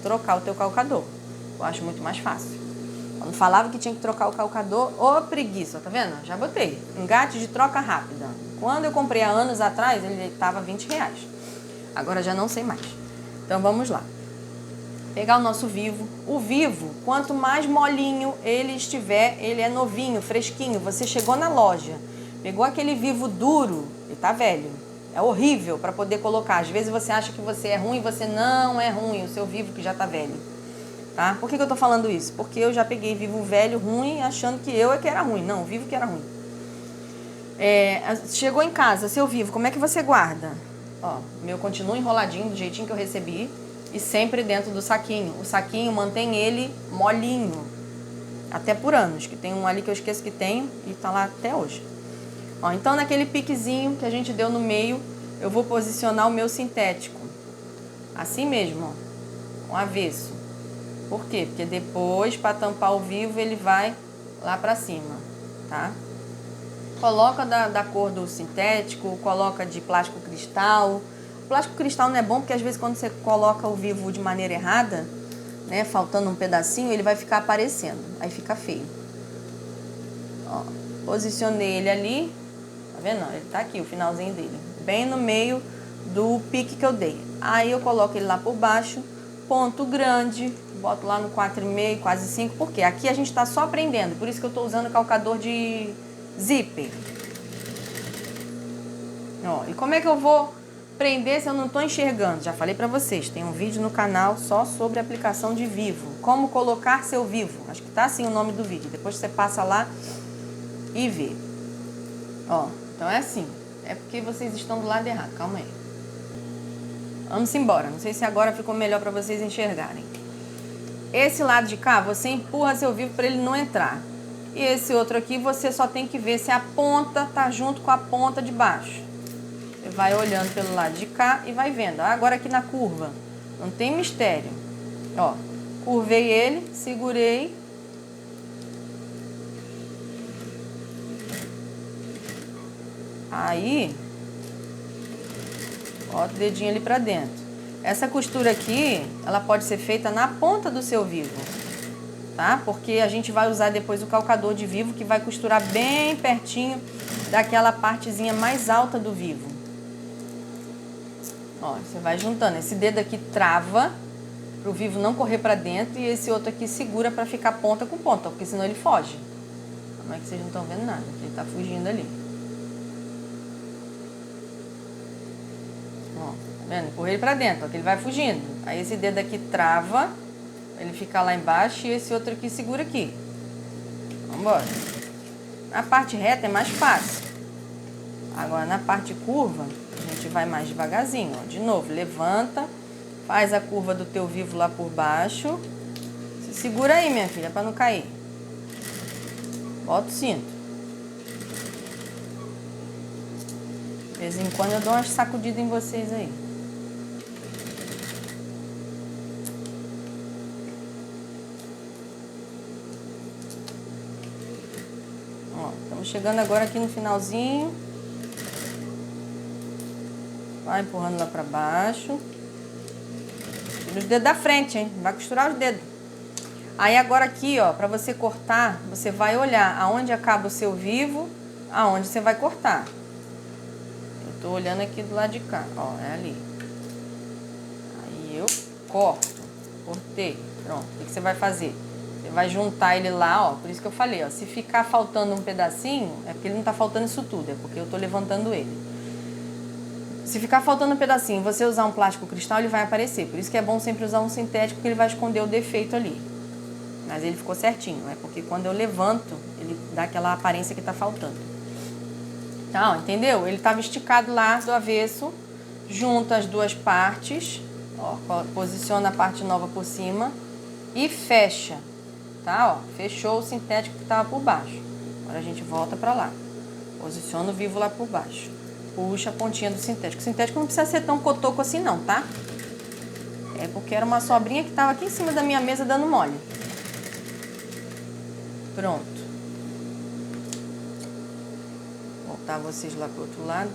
trocar o teu calcador. Eu acho muito mais fácil. Quando falava que tinha que trocar o calcador, ô preguiça, tá vendo? Já botei. Engate de troca rápida. Quando eu comprei há anos atrás, ele tava R$20. Agora já não sei mais. Então vamos lá. Pegar o nosso vivo. O vivo, quanto mais molinho ele estiver, ele é novinho, fresquinho. Você chegou na loja, pegou aquele vivo duro, ele tá velho. É horrível para poder colocar. Às vezes você acha que você é ruim, você não é ruim, o seu vivo que já tá velho. Tá? Por que eu tô falando isso? Porque eu já peguei vivo velho, ruim, achando que eu é que era ruim. Não, o vivo que era ruim. Chegou em casa, seu vivo, como é que você guarda? Ó, meu continua enroladinho do jeitinho que eu recebi. E sempre dentro do saquinho. O saquinho mantém ele molinho. Até por anos. Que tem um ali que eu esqueço que tem e tá lá até hoje. Ó, então naquele piquezinho que a gente deu no meio, eu vou posicionar o meu sintético. Assim mesmo, ó. Com avesso. Por quê? Porque depois, para tampar o vivo, ele vai lá pra cima. Tá? Coloca da cor do sintético, coloca de plástico cristal. Plástico cristal não é bom porque às vezes quando você coloca o vivo de maneira errada, né, faltando um pedacinho, ele vai ficar aparecendo, aí fica feio. Ó, posicionei ele ali, tá vendo? Ele tá aqui, o finalzinho dele, bem no meio do pique que eu dei. Aí eu coloco ele lá por baixo, ponto grande, boto lá no 4,5, quase 5, porque aqui a gente tá só prendendo, por isso que eu tô usando calcador de zíper. Ó, e como é que eu vou prender se eu não estou enxergando? Já falei para vocês, tem um vídeo no canal só sobre aplicação de vivo. Como colocar seu vivo. Acho que tá assim o nome do vídeo. Depois você passa lá e vê. Ó, então é assim. É porque vocês estão do lado errado. Calma aí. Vamos embora. Não sei se agora ficou melhor para vocês enxergarem. Esse lado de cá, você empurra seu vivo para ele não entrar. E esse outro aqui, você só tem que ver se a ponta tá junto com a ponta de baixo. Você vai olhando pelo lado de cá e vai vendo. Agora aqui na curva, não tem mistério. Ó, curvei ele, segurei. Aí, bota o dedinho ali pra dentro. Essa costura aqui, ela pode ser feita na ponta do seu vivo, tá? Porque a gente vai usar depois o calcador de vivo que vai costurar bem pertinho daquela partezinha mais alta do vivo. Ó, você vai juntando. Esse dedo aqui trava para o vivo não correr para dentro e esse outro aqui segura para ficar ponta com ponta, porque senão ele foge. Como é que vocês não estão vendo nada? Ele tá fugindo ali. Ó, tá vendo? Empurrei ele para dentro, ó, que ele vai fugindo. Aí esse dedo aqui trava, ele fica lá embaixo e esse outro aqui segura aqui. Vambora. Na parte reta é mais fácil. Agora na parte curva, a gente vai mais devagarzinho, ó. De novo, levanta, faz a curva do teu vivo lá por baixo. Se segura aí, minha filha, para não cair. Bota o cinto. De vez em quando eu dou umas sacudidas em vocês aí. Ó, estamos chegando agora aqui no finalzinho. Vai empurrando lá pra baixo. Tira os dedos da frente, hein? Vai costurar os dedos. Aí agora aqui, ó, pra você cortar, você vai olhar aonde acaba o seu vivo, aonde você vai cortar. Eu tô olhando aqui do lado de cá, ó, é ali. Aí eu corto, cortei, pronto. O que você vai fazer? Você vai juntar ele lá, ó, por isso que eu falei, ó, se ficar faltando um pedacinho, é porque ele não tá faltando isso tudo, é porque eu tô levantando ele. Se ficar faltando um pedacinho, você usar um plástico cristal, ele vai aparecer. Por isso que é bom sempre usar um sintético, porque ele vai esconder o defeito ali. Mas ele ficou certinho, é porque quando eu levanto, ele dá aquela aparência que tá faltando. Então, entendeu? Ele estava esticado lá do avesso, junta as duas partes, ó, posiciona a parte nova por cima e fecha, tá? Ó, fechou o sintético que estava por baixo. Agora a gente volta para lá. Posiciona o vivo lá por baixo. Puxa a pontinha do sintético. O sintético não precisa ser tão cotoco assim não, tá? É porque era uma sobrinha que estava aqui em cima da minha mesa dando mole. Pronto. Vou voltar vocês lá pro outro lado.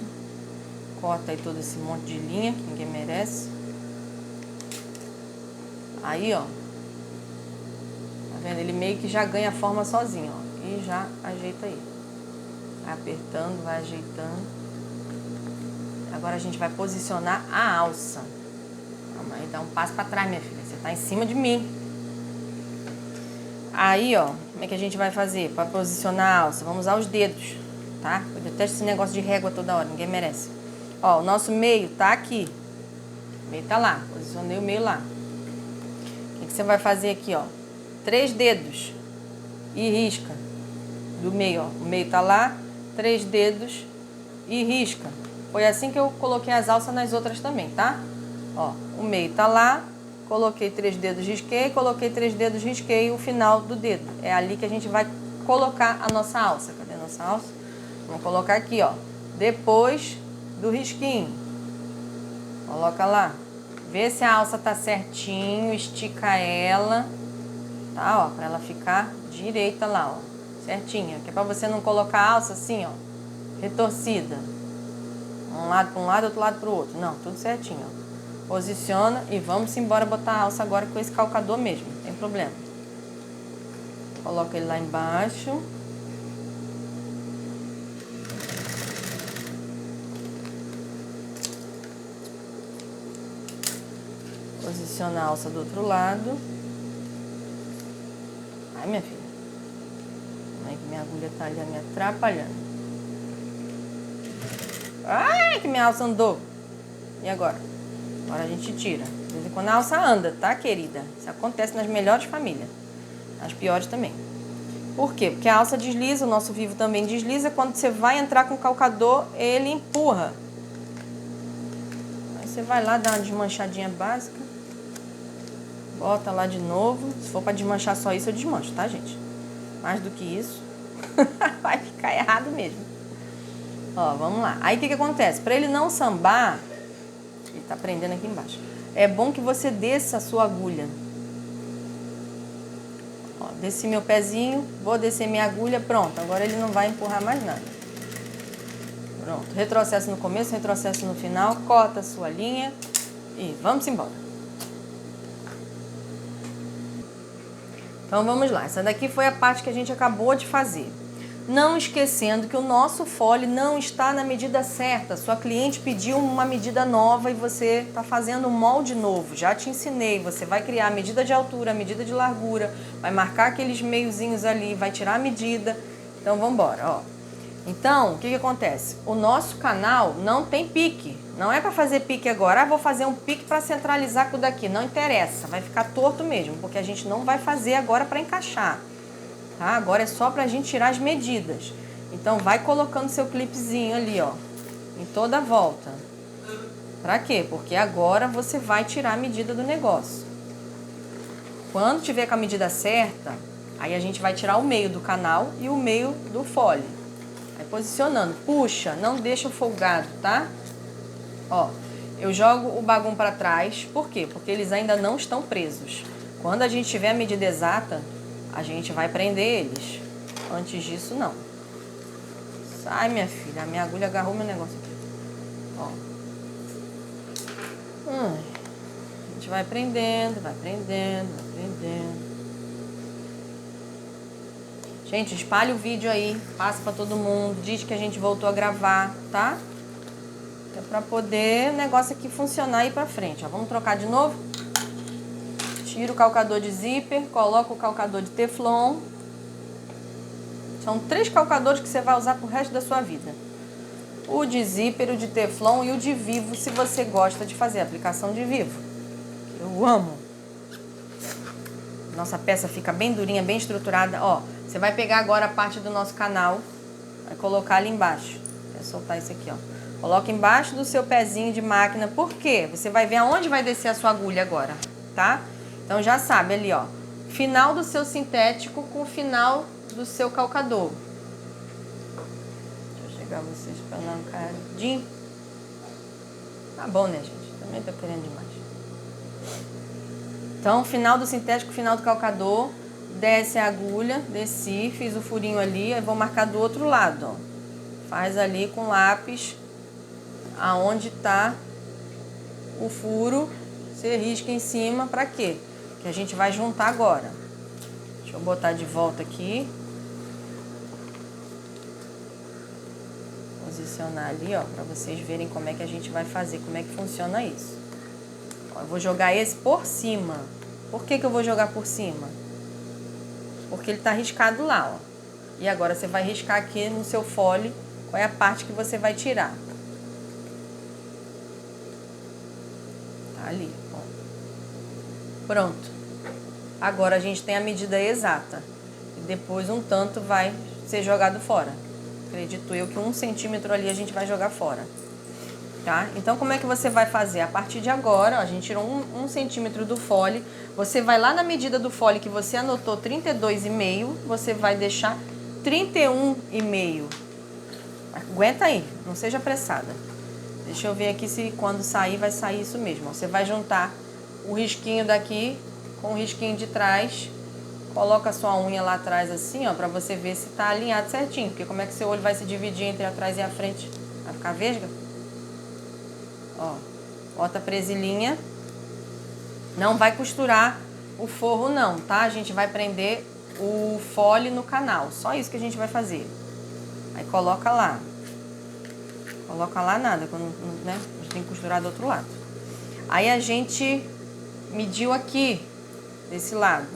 Corta aí todo esse monte de linha que ninguém merece. Aí, ó. Tá vendo? Ele meio que já ganha forma sozinho, ó. E já ajeita aí. Vai apertando, vai ajeitando. Agora a gente vai posicionar a alça. Calma aí, dá um passo pra trás, minha filha. Você tá em cima de mim. Aí, ó, como é que a gente vai fazer para posicionar a alça? Vamos usar os dedos, tá? Eu detesto esse negócio de régua toda hora, ninguém merece. Ó, o nosso meio tá aqui. O meio tá lá. Posicionei o meio lá. O que você vai fazer aqui, ó? 3 dedos e risca do meio, ó. O meio tá lá, 3 dedos e risca. Foi assim que eu coloquei as alças nas outras também, tá? Ó, o meio tá lá, coloquei 3 dedos, risquei, coloquei 3 dedos, risquei o final do dedo. É ali que a gente vai colocar a nossa alça. Cadê a nossa alça? Vamos colocar aqui, ó. Depois do risquinho. Coloca lá. Vê se a alça tá certinho, estica ela, tá? Ó, pra ela ficar direita lá, ó. Certinha. Que é pra você não colocar a alça assim, ó, retorcida. Um lado para um lado, outro lado para o outro. Não, tudo certinho, ó. Posiciona e vamos embora botar a alça agora com esse calcador mesmo, não tem problema. Coloca ele lá embaixo. Posiciona a alça do outro lado. Ai, minha filha. Como é que minha agulha tá ali me atrapalhando? Ai, que minha alça andou. E agora? Agora a gente tira. De vez em quando a alça anda, tá, querida? Isso acontece nas melhores famílias. Nas piores também. Por quê? Porque a alça desliza, o nosso vivo também desliza. Quando você vai entrar com o calcador, ele empurra. Aí você vai lá, dá uma desmanchadinha básica. Bota lá de novo. Se for pra desmanchar só isso, eu desmancho, tá, gente? Mais do que isso, vai ficar errado mesmo. Ó, vamos lá. Aí o que acontece? Pra ele não sambar, ele tá prendendo aqui embaixo. É bom que você desça a sua agulha. Ó, desci meu pezinho, vou descer minha agulha, pronto. Agora ele não vai empurrar mais nada. Pronto. Retrocesso no começo, retrocesso no final, corta a sua linha e vamos embora. Então vamos lá. Essa daqui foi a parte que a gente acabou de fazer. Não esquecendo que o nosso fole não está na medida certa. Sua cliente pediu uma medida nova e você está fazendo um molde novo. Já te ensinei, você vai criar a medida de altura, a medida de largura, vai marcar aqueles meiozinhos ali, vai tirar a medida. Então vamos embora, ó. Então, o que acontece? O nosso canal não tem pique. Não é para fazer pique agora. Ah, vou fazer um pique para centralizar com o daqui. Não interessa, vai ficar torto mesmo, porque a gente não vai fazer agora para encaixar. Tá? Agora é só pra gente tirar as medidas. Então vai colocando seu clipezinho ali, ó, em toda a volta. Pra quê? Porque agora você vai tirar a medida do negócio. Quando tiver com a medida certa, aí a gente vai tirar o meio do canal e o meio do fole. Aí posicionando, puxa, não deixa folgado, tá? Ó, eu jogo o bagulho pra trás, por quê? Porque eles ainda não estão presos. Quando a gente tiver a medida exata, a gente vai prender eles. Antes disso, não. Sai, minha filha. A minha agulha agarrou meu negócio aqui. Ó. A gente vai prendendo, vai prendendo, vai prendendo. Gente, espalha o vídeo aí. Passa pra todo mundo. Diz que a gente voltou a gravar, tá? É pra poder o negócio aqui funcionar e ir pra frente. Ó, vamos trocar de novo? Tira o calcador de zíper, coloca o calcador de teflon. São 3 calcadores que você vai usar pro resto da sua vida. O de zíper, o de teflon e o de vivo, se você gosta de fazer aplicação de vivo. Eu amo. Nossa peça fica bem durinha, bem estruturada. Ó, você vai pegar agora a parte do nosso canal, vai colocar ali embaixo. Vou soltar isso aqui, ó. Coloca embaixo do seu pezinho de máquina. Por quê? Você vai ver aonde vai descer a sua agulha agora, tá? Então já sabe ali, ó, final do seu sintético com o final do seu calcador. Deixa eu chegar vocês para lá um cadinho. Tá bom, né, gente? Também tô querendo demais. Então, final do sintético, final do calcador. Desce a agulha, desci, fiz o furinho ali, aí vou marcar do outro lado, ó. Faz ali com lápis aonde tá o furo, você risca em cima, pra quê? Que a gente vai juntar agora. Deixa eu botar de volta aqui. Posicionar ali, ó, pra vocês verem como é que a gente vai fazer, como é que funciona isso. Ó, eu vou jogar esse por cima. Por que que eu vou jogar por cima? Porque ele tá riscado lá, ó. E agora você vai riscar aqui no seu fole qual é a parte que você vai tirar. Tá ali, ó. Pronto. Agora a gente tem a medida exata. E depois um tanto vai ser jogado fora. Acredito eu que 1 centímetro ali a gente vai jogar fora. Tá? Então, como é que você vai fazer? A partir de agora, ó, a gente tirou 1 centímetro do fole. Você vai lá na medida do fole que você anotou 32,5, você vai deixar 31,5. Aguenta aí, não seja apressada. Deixa eu ver aqui se quando sair, vai sair isso mesmo. Você vai juntar o risquinho daqui com o risquinho de trás. Coloca a sua unha lá atrás assim, ó, pra você ver se tá alinhado certinho. Porque como é que seu olho vai se dividir entre atrás e a frente? Vai ficar vesga? Ó, bota a presilhinha. Não vai costurar o forro não, tá? A gente vai prender o fole no canal. Só isso que a gente vai fazer. Aí coloca lá. Coloca lá nada, quando, né? A gente tem que costurar do outro lado. Aí a gente mediu aqui, desse lado.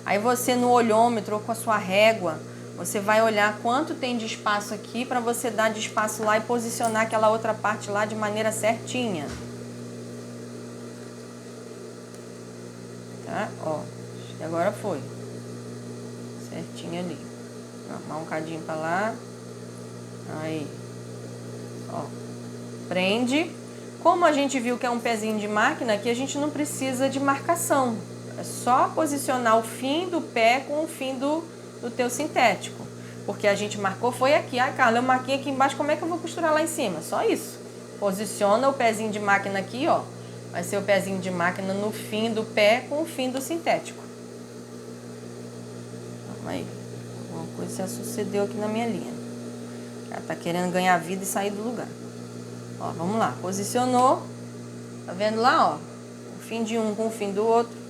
Aí você no olhômetro ou com a sua régua, você vai olhar quanto tem de espaço aqui para você dar de espaço lá e posicionar aquela outra parte lá de maneira certinha. Tá? Ó, acho que agora foi. Certinho ali. Arrumar um cadinho para lá. Aí. Ó. Prende. Como a gente viu que é um pezinho de máquina, aqui a gente não precisa de marcação. É só posicionar o fim do pé com o fim do teu sintético. Porque a gente marcou foi aqui. Ah, Carla, eu marquei aqui embaixo, como é que eu vou costurar lá em cima? Só isso. Posiciona o pezinho de máquina aqui, ó. Vai ser o pezinho de máquina no fim do pé com o fim do sintético. Calma aí. Alguma coisa já sucedeu aqui na minha linha. Ela tá querendo ganhar vida e sair do lugar. Ó, vamos lá. Posicionou. Tá vendo lá, ó? O fim de um com o fim do outro.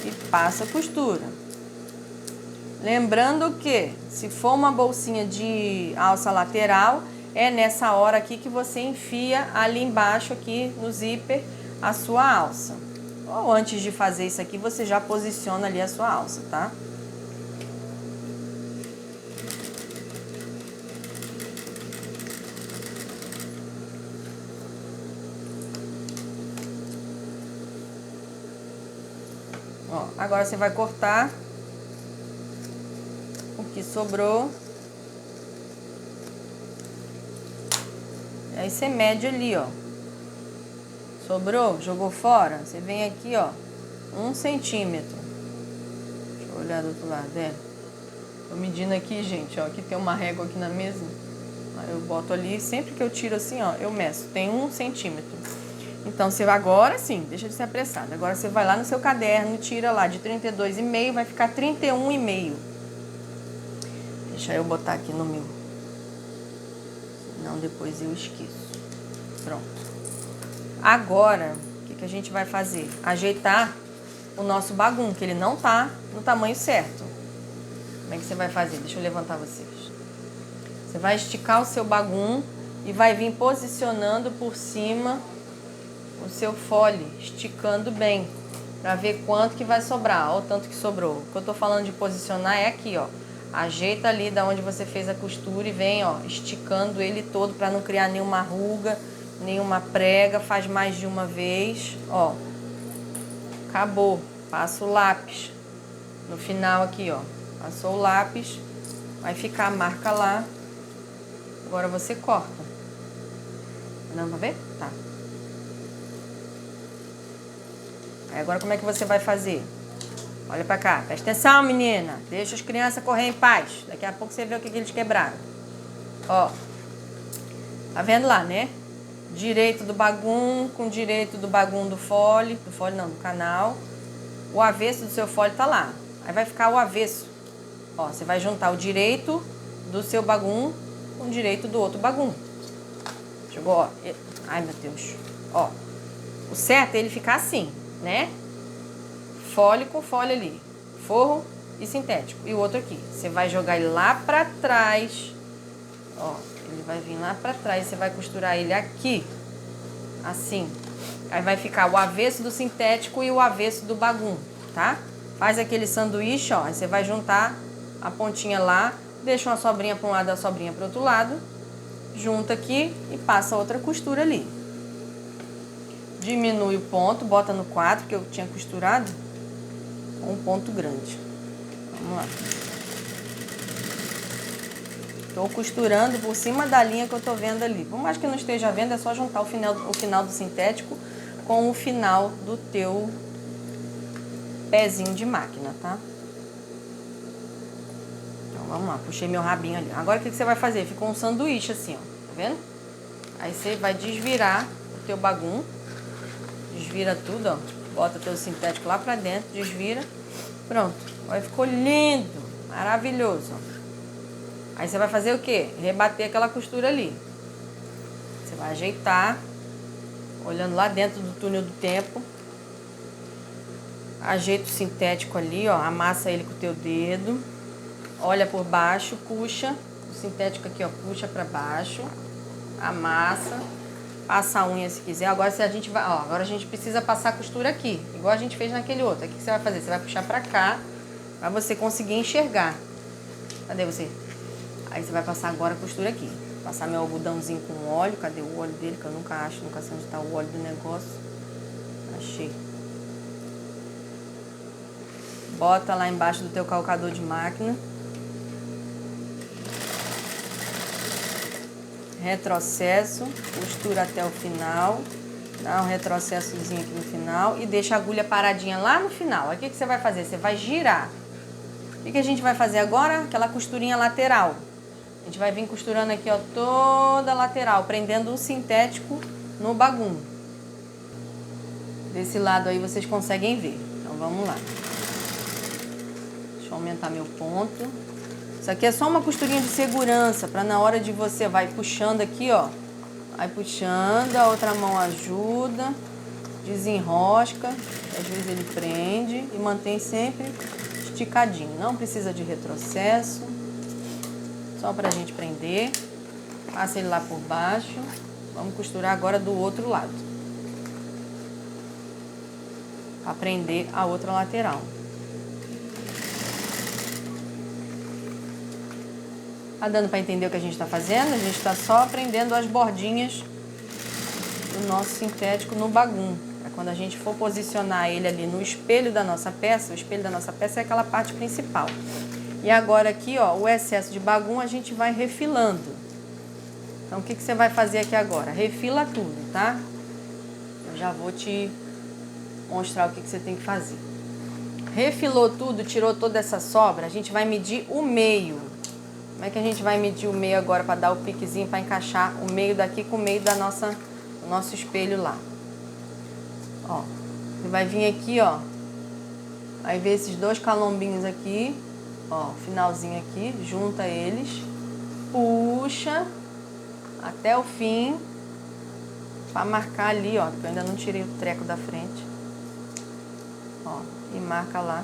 E passa a costura. Lembrando que, se for uma bolsinha de alça lateral, é nessa hora aqui que você enfia ali embaixo, aqui no zíper, a sua alça. Ou antes de fazer isso aqui, você já posiciona ali a sua alça, tá? Ó, agora você vai cortar o que sobrou. Aí você mede ali, ó. Sobrou? Jogou fora? Você vem aqui, ó. 1 centímetro. Deixa eu olhar do outro lado, Tô medindo aqui, gente, ó. Aqui tem uma régua aqui na mesa. Aí eu boto ali, sempre que eu tiro assim, ó, eu meço. Tem 1 centímetro. Então, você vai agora sim, deixa de ser apressado. Agora você vai lá no seu caderno, tira lá de 32,5, vai ficar 31,5. Deixa eu botar aqui no meu. Senão depois eu esqueço. Pronto. Agora, o que a gente vai fazer? Ajeitar o nosso bagum, que ele não tá no tamanho certo. Como é que você vai fazer? Deixa eu levantar vocês. Você vai esticar o seu bagum e vai vir posicionando por cima o seu fole, esticando bem, para ver quanto que vai sobrar. Olha o tanto que sobrou. O que eu tô falando de posicionar é aqui, ó. Ajeita ali da onde você fez a costura e vem, ó, esticando ele todo para não criar nenhuma ruga, nenhuma prega. Faz mais de uma vez, ó. Acabou. Passa o lápis no final aqui, ó. Passou o lápis, vai ficar a marca lá. Agora você corta. Não vai ver? Tá. Aí agora como é que você vai fazer? Olha pra cá, presta atenção, menina. Deixa as crianças correr em paz. Daqui a pouco você vê o que eles quebraram. Ó. Tá vendo lá, né? Direito do bagum com direito do bagum do fole. Do fole não, do canal. O avesso do seu fole tá lá. Aí vai ficar o avesso. Ó, você vai juntar o direito do seu bagum com o direito do outro bagum. Chegou, ó. Ai, meu Deus. Ó. O certo é ele ficar assim, né? Fole com fole ali. Forro e sintético. E o outro aqui. Você vai jogar ele lá pra trás. Ó, ele vai vir lá pra trás. Você vai costurar ele aqui. Assim. Aí vai ficar o avesso do sintético e o avesso do bagum, tá? Faz aquele sanduíche, ó. Aí você vai juntar a pontinha lá. Deixa uma sobrinha pra um lado, a sobrinha pro outro lado. Junta aqui e passa outra costura ali. Diminui o ponto, bota no 4 que eu tinha costurado com um ponto grande. Vamos lá. Tô costurando por cima da linha que eu tô vendo ali. Por mais que não esteja vendo, é só juntar o final do sintético com o final do teu pezinho de máquina, tá? Então vamos lá, puxei meu rabinho ali. Agora o que você vai fazer? Ficou um sanduíche assim, ó, tá vendo? Aí você vai desvirar o teu bagum. Desvira tudo, ó. Bota teu sintético lá pra dentro, desvira. Pronto. Aí ficou lindo, maravilhoso, ó. Aí você vai fazer o quê? Rebater aquela costura ali. Você vai ajeitar, olhando lá dentro do túnel do tempo. Ajeita o sintético ali, ó. Amassa ele com o teu dedo. Olha por baixo, puxa. O sintético aqui, ó, puxa pra baixo. Amassa. Passa a unha se quiser. Agora se a gente vai, ó, agora a gente precisa passar a costura aqui, igual a gente fez naquele outro. Aqui que você vai fazer? Você vai puxar pra cá, pra você conseguir enxergar. Cadê você? Aí você vai passar agora a costura aqui. Passar meu algodãozinho com óleo. Cadê o óleo dele? Que eu nunca acho, nunca sei onde tá o óleo do negócio. Achei. Bota lá embaixo do teu calcador de máquina. Retrocesso, costura até o final, dá um retrocessozinho aqui no final e deixa a agulha paradinha lá no final. Aí o que você vai fazer? Você vai girar. O que a gente vai fazer agora? Aquela costurinha lateral. A gente vai vir costurando aqui, ó, toda a lateral, prendendo o sintético no bagum. Desse lado aí vocês conseguem ver. Então vamos lá. Deixa eu aumentar meu ponto. Isso aqui é só uma costurinha de segurança, para na hora de você vai puxando aqui, ó. Vai puxando, a outra mão ajuda, desenrosca, às vezes ele prende e mantém sempre esticadinho. Não precisa de retrocesso, só pra gente prender. Passa ele lá por baixo. Vamos costurar agora do outro lado. Pra prender a outra lateral. Tá dando para entender o que a gente está fazendo? A gente está só prendendo as bordinhas do nosso sintético no bagum. Para quando a gente for posicionar ele ali no espelho da nossa peça, o espelho da nossa peça é aquela parte principal. E agora aqui, ó, o excesso de bagum a gente vai refilando. Então o que você vai fazer aqui agora? Refila tudo, tá? Eu já vou te mostrar o que você tem que fazer. Refilou tudo, tirou toda essa sobra, a gente vai medir o meio. Como é que a gente vai medir o meio agora para dar o piquezinho, para encaixar o meio daqui com o meio da do nosso espelho lá? Ó, você vai vir aqui, ó, vai ver esses dois calombinhos aqui, ó, finalzinho aqui, junta eles, puxa até o fim, para marcar ali, ó, que eu ainda não tirei o treco da frente, ó, e marca lá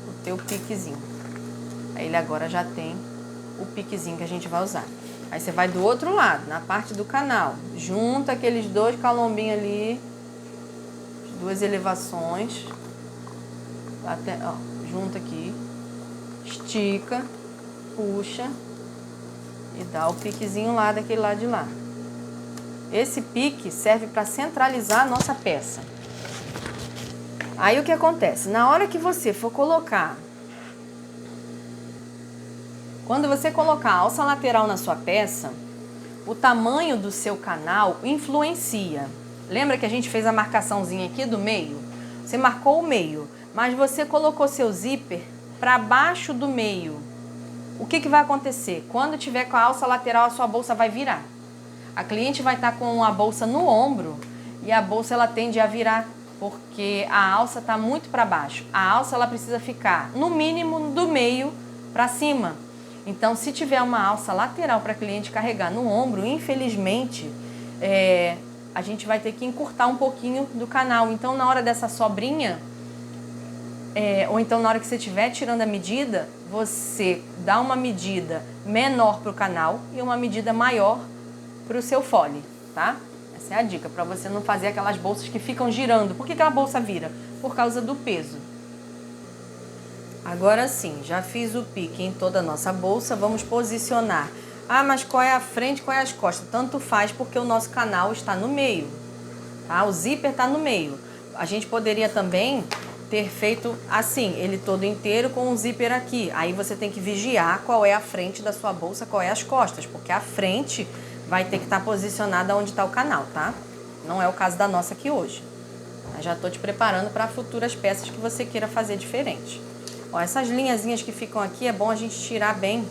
o teu piquezinho. Aí ele agora já tem o piquezinho que a gente vai usar. Aí você vai do outro lado, na parte do canal, junta aqueles dois calombinhos ali, as duas elevações, até, ó, junta aqui, estica, puxa e dá o piquezinho lá daquele lado de lá. Esse pique serve para centralizar a nossa peça. Aí o que acontece? Na hora que você for colocar, quando você colocar a alça lateral na sua peça, o tamanho do seu canal influencia. Lembra que a gente fez a marcaçãozinha aqui do meio? Você marcou o meio. mas você colocou seu zíper para baixo do meio. O que vai acontecer? Quando tiver com a alça lateral, a sua bolsa vai virar. A cliente vai estar com a bolsa no ombro e a bolsa ela tende a virar porque a alça está muito para baixo. A alça ela precisa ficar no mínimo do meio para cima. Então, se tiver uma alça lateral para a cliente carregar no ombro, infelizmente, a gente vai ter que encurtar um pouquinho do canal. Então, na hora dessa sobrinha, ou então na hora que você estiver tirando a medida, você dá uma medida menor para o canal e uma medida maior para o seu fole, tá? Essa é a dica, para você não fazer aquelas bolsas que ficam girando. Por que aquela bolsa vira? Por causa do peso. Agora sim, já fiz o pique em toda a nossa bolsa, vamos posicionar. Ah, mas qual é a frente, qual é as costas? Tanto faz porque o nosso canal está no meio, tá? O zíper está no meio. A gente poderia também ter feito assim, ele todo inteiro com o zíper aqui. Aí você tem que vigiar qual é a frente da sua bolsa, qual é as costas, porque a frente vai ter que estar posicionada onde está o canal, tá? Não é o caso da nossa aqui hoje. Eu já estou te preparando para futuras peças que você queira fazer diferente. Ó, essas linhazinhas que ficam aqui é bom a gente tirar bem,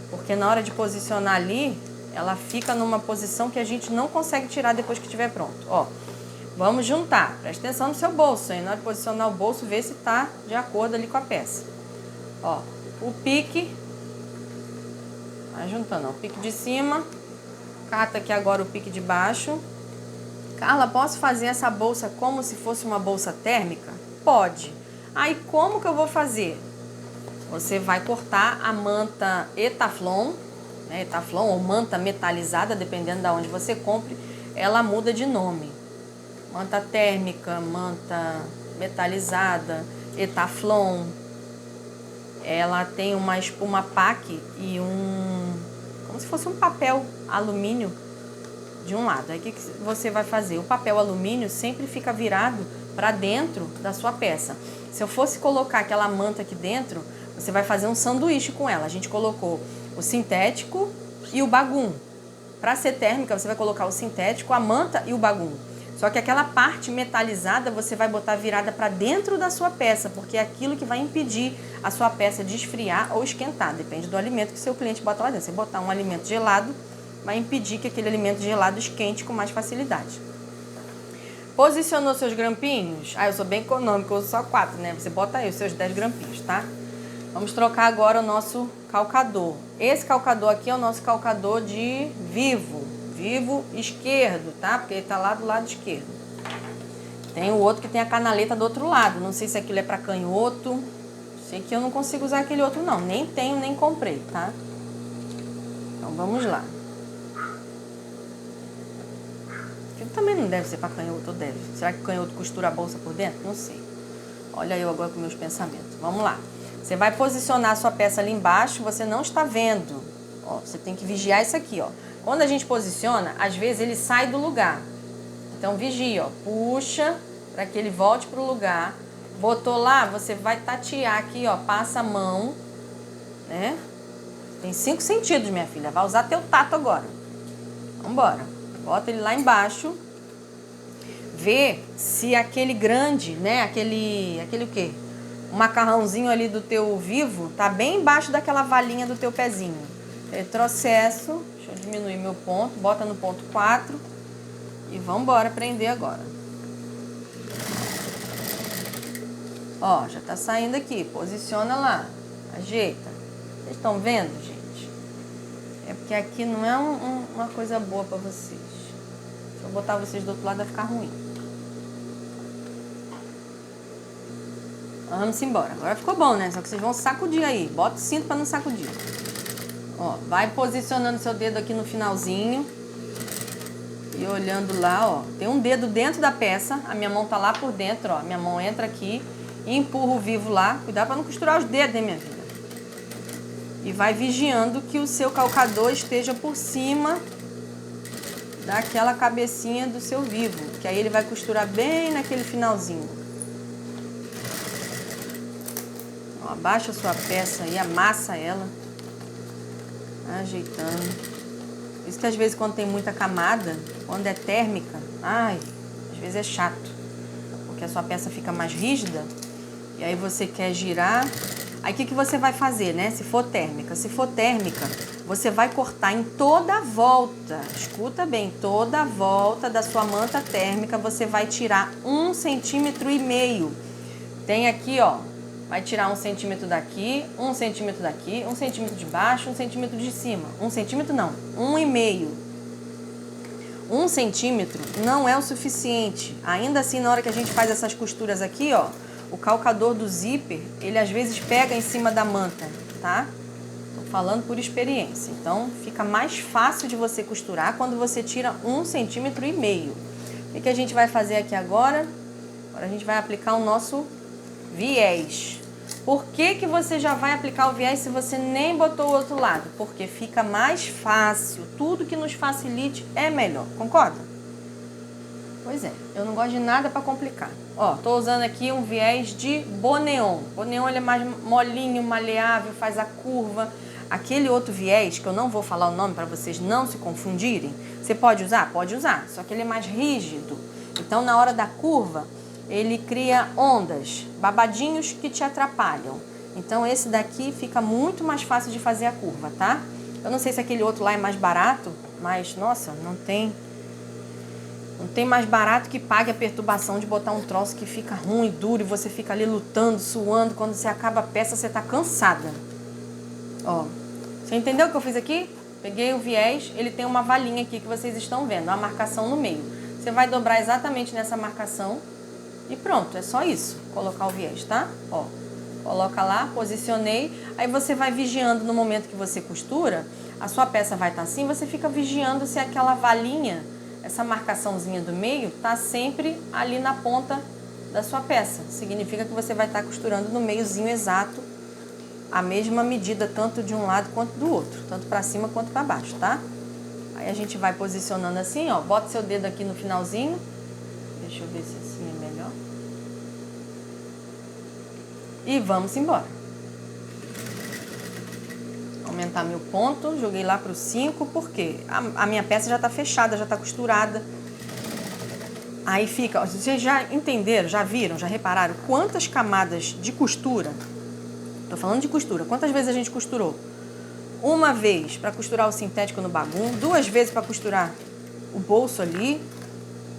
porque na hora de posicionar ali, ela fica numa posição que a gente não consegue tirar depois que estiver pronto. Ó, vamos juntar. Presta atenção no seu bolso, hein? Na hora de posicionar o bolso, vê se tá de acordo ali com a peça. Ó, o pique. Vai juntando, ó, o pique de cima. Cata aqui agora o pique de baixo. Carla, posso fazer essa bolsa como se fosse uma bolsa térmica? Pode. Aí, como que eu vou fazer? Você vai cortar a manta Etaflon, né? Etaflon ou manta metalizada, dependendo de onde você compre, ela muda de nome. Manta térmica, manta metalizada, Etaflon. Ela tem uma espuma PAC e como se fosse um papel alumínio de um lado. Aí o que você vai fazer? O papel alumínio sempre fica virado para dentro da sua peça. Se eu fosse colocar aquela manta aqui dentro, você vai fazer um sanduíche com ela. A gente colocou o sintético e o bagum. Para ser térmica, você vai colocar o sintético, a manta e o bagum. Só que aquela parte metalizada você vai botar virada para dentro da sua peça, porque é aquilo que vai impedir a sua peça de esfriar ou esquentar. Depende do alimento que o seu cliente bota lá dentro. Se você botar um alimento gelado, vai impedir que aquele alimento gelado esquente com mais facilidade. Posicionou seus grampinhos? Ah, eu sou bem econômica, eu uso só 4, né? Você bota aí os seus 10 grampinhos, tá? Vamos trocar agora o nosso calcador. Esse calcador aqui é o nosso calcador de vivo esquerdo, tá? Porque ele tá lá do lado esquerdo. Tem o outro que tem a canaleta do outro lado. Não sei se aquilo é para canhoto. Sei que eu não consigo usar aquele outro não. Nem tenho, nem comprei, tá? Então vamos lá. Aquilo também não deve ser para canhoto, ou deve? Será que o canhoto costura a bolsa por dentro? Não sei. Olha eu agora com meus pensamentos. Vamos lá. Você vai posicionar a sua peça ali embaixo, você não está vendo. Ó, você tem que vigiar isso aqui, ó. Quando a gente posiciona, às vezes ele sai do lugar. Então vigia, ó. Puxa para que ele volte para o lugar. Botou lá, você vai tatear aqui, ó. Passa a mão, né? Tem 5 sentidos, minha filha. Vai usar teu tato agora. Vambora. Bota ele lá embaixo. Vê se aquele grande, né? Aquele o quê? O macarrãozinho ali do teu vivo tá bem embaixo daquela valinha do teu pezinho. Retrocesso. Deixa eu diminuir meu ponto. Bota no ponto 4. E vambora prender agora. Ó, já tá saindo aqui. Posiciona lá. Ajeita. Vocês estão vendo, gente? É porque aqui não é uma coisa boa pra vocês. Se eu botar vocês do outro lado, vai ficar ruim. Vamos embora. Agora ficou bom, né? Só que vocês vão sacudir aí. Bota o cinto pra não sacudir. Ó, vai posicionando seu dedo aqui no finalzinho. E olhando lá, ó. Tem um dedo dentro da peça. A minha mão tá lá por dentro, ó. Minha mão entra aqui e empurra o vivo lá. Cuidado pra não costurar os dedos, hein, minha filha? E vai vigiando que o seu calcador esteja por cima daquela cabecinha do seu vivo. Que aí ele vai costurar bem naquele finalzinho. Ó, abaixa a sua peça e amassa ela. Ajeitando. Isso que às vezes quando tem muita camada, quando é térmica, ai, às vezes é chato. Porque a sua peça fica mais rígida e aí você quer girar. Aí o que você vai fazer, né? Se for térmica. Se for térmica, você vai cortar em toda a volta. Escuta bem, toda a volta da sua manta térmica você vai tirar 1,5 cm. Tem aqui, ó, vai tirar 1 centímetro daqui, 1 centímetro daqui, 1 centímetro de baixo, 1 centímetro de cima. 1 centímetro não, 1,5. 1 centímetro não é o suficiente. Ainda assim, na hora que a gente faz essas costuras aqui, ó, o calcador do zíper, ele às vezes pega em cima da manta, tá? Tô falando por experiência. Então, fica mais fácil de você costurar quando você tira 1,5 centímetro. O que a gente vai fazer aqui agora? Agora a gente vai aplicar o nosso viés. Por que você já vai aplicar o viés se você nem botou o outro lado? Porque fica mais fácil. Tudo que nos facilite é melhor. Concorda? Pois é, eu não gosto de nada para complicar. Ó, tô usando aqui um viés de Boneon. Boneon ele é mais molinho, maleável, faz a curva. Aquele outro viés, que eu não vou falar o nome para vocês não se confundirem, você pode usar? Pode usar, só que ele é mais rígido. Então, na hora da curva, ele cria ondas, babadinhos que te atrapalham. Então, esse daqui fica muito mais fácil de fazer a curva, tá? Eu não sei se aquele outro lá é mais barato, mas, nossa, não tem mais barato que pague a perturbação de botar um troço que fica ruim, duro, e você fica ali lutando, suando. Quando você acaba a peça, você tá cansada. Ó, você entendeu o que eu fiz aqui? Peguei o viés, ele tem uma valinha aqui que vocês estão vendo, a marcação no meio. Você vai dobrar exatamente nessa marcação e pronto, é só isso, colocar o viés, tá? Ó, coloca lá, posicionei, aí você vai vigiando no momento que você costura, a sua peça vai estar assim, você fica vigiando se aquela valinha, essa marcaçãozinha do meio, tá sempre ali na ponta da sua peça. Significa que você vai estar costurando no meiozinho exato, a mesma medida, tanto de um lado quanto do outro, tanto para cima quanto para baixo, tá? Aí a gente vai posicionando assim, ó, bota seu dedo aqui no finalzinho, deixa eu ver se assim é melhor. E vamos embora. Aumentar meu ponto, joguei lá para o 5, porque a minha peça já tá fechada, já tá costurada. Aí fica, ó, vocês já entenderam, já viram, já repararam quantas camadas de costura? Tô falando de costura. Quantas vezes a gente costurou? Uma vez para costurar o sintético no bagum, 2 vezes para costurar o bolso ali,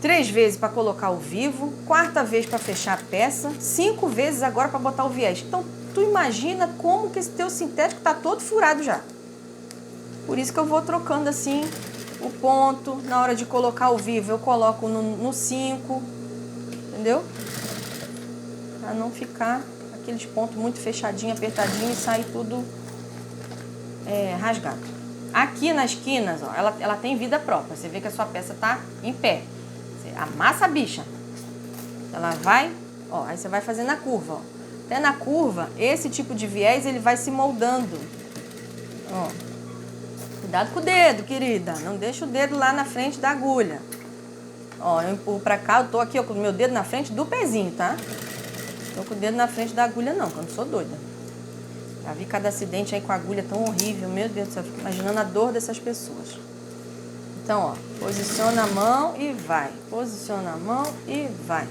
3 vezes para colocar o vivo, 4ª vez para fechar a peça, 5 vezes agora para botar o viés. Então, tu imagina como que esse teu sintético tá todo furado já. Por isso que eu vou trocando assim o ponto. Na hora de colocar o vivo, eu coloco no 5, entendeu? Para não ficar aqueles pontos muito fechadinho, apertadinho e sair tudo rasgado. Aqui nas esquinas, ó, ela tem vida própria. Você vê que a sua peça tá em pé. Você amassa a bicha. Ela vai, ó, aí você vai fazendo a curva, ó. Até na curva, esse tipo de viés, ele vai se moldando. Ó. Cuidado com o dedo, querida. Não deixa o dedo lá na frente da agulha. Ó, eu empurro pra cá, eu tô aqui ó, com o meu dedo na frente do pezinho, tá? Tô com o dedo na frente da agulha não, que eu não sou doida. Já vi cada acidente aí com a agulha tão horrível, meu Deus do céu, fico imaginando a dor dessas pessoas. Então, ó, posiciona a mão e vai. Posiciona a mão e vai.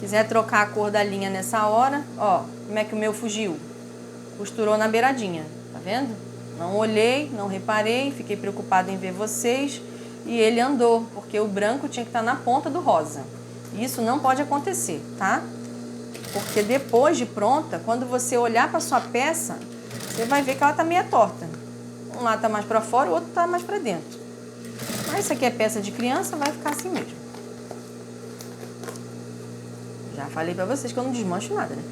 Quiser trocar a cor da linha nessa hora, ó, como é que o meu fugiu? Costurou na beiradinha, tá vendo? Não olhei, não reparei, fiquei preocupada em ver vocês e ele andou, porque o branco tinha que estar na ponta do rosa. Isso não pode acontecer, tá? Porque depois de pronta, quando você olhar para sua peça, você vai ver que ela tá meio torta. Um lado tá mais para fora, o outro tá mais para dentro. Mas isso aqui é peça de criança, vai ficar assim mesmo. Já falei para vocês que eu não desmancho nada, né?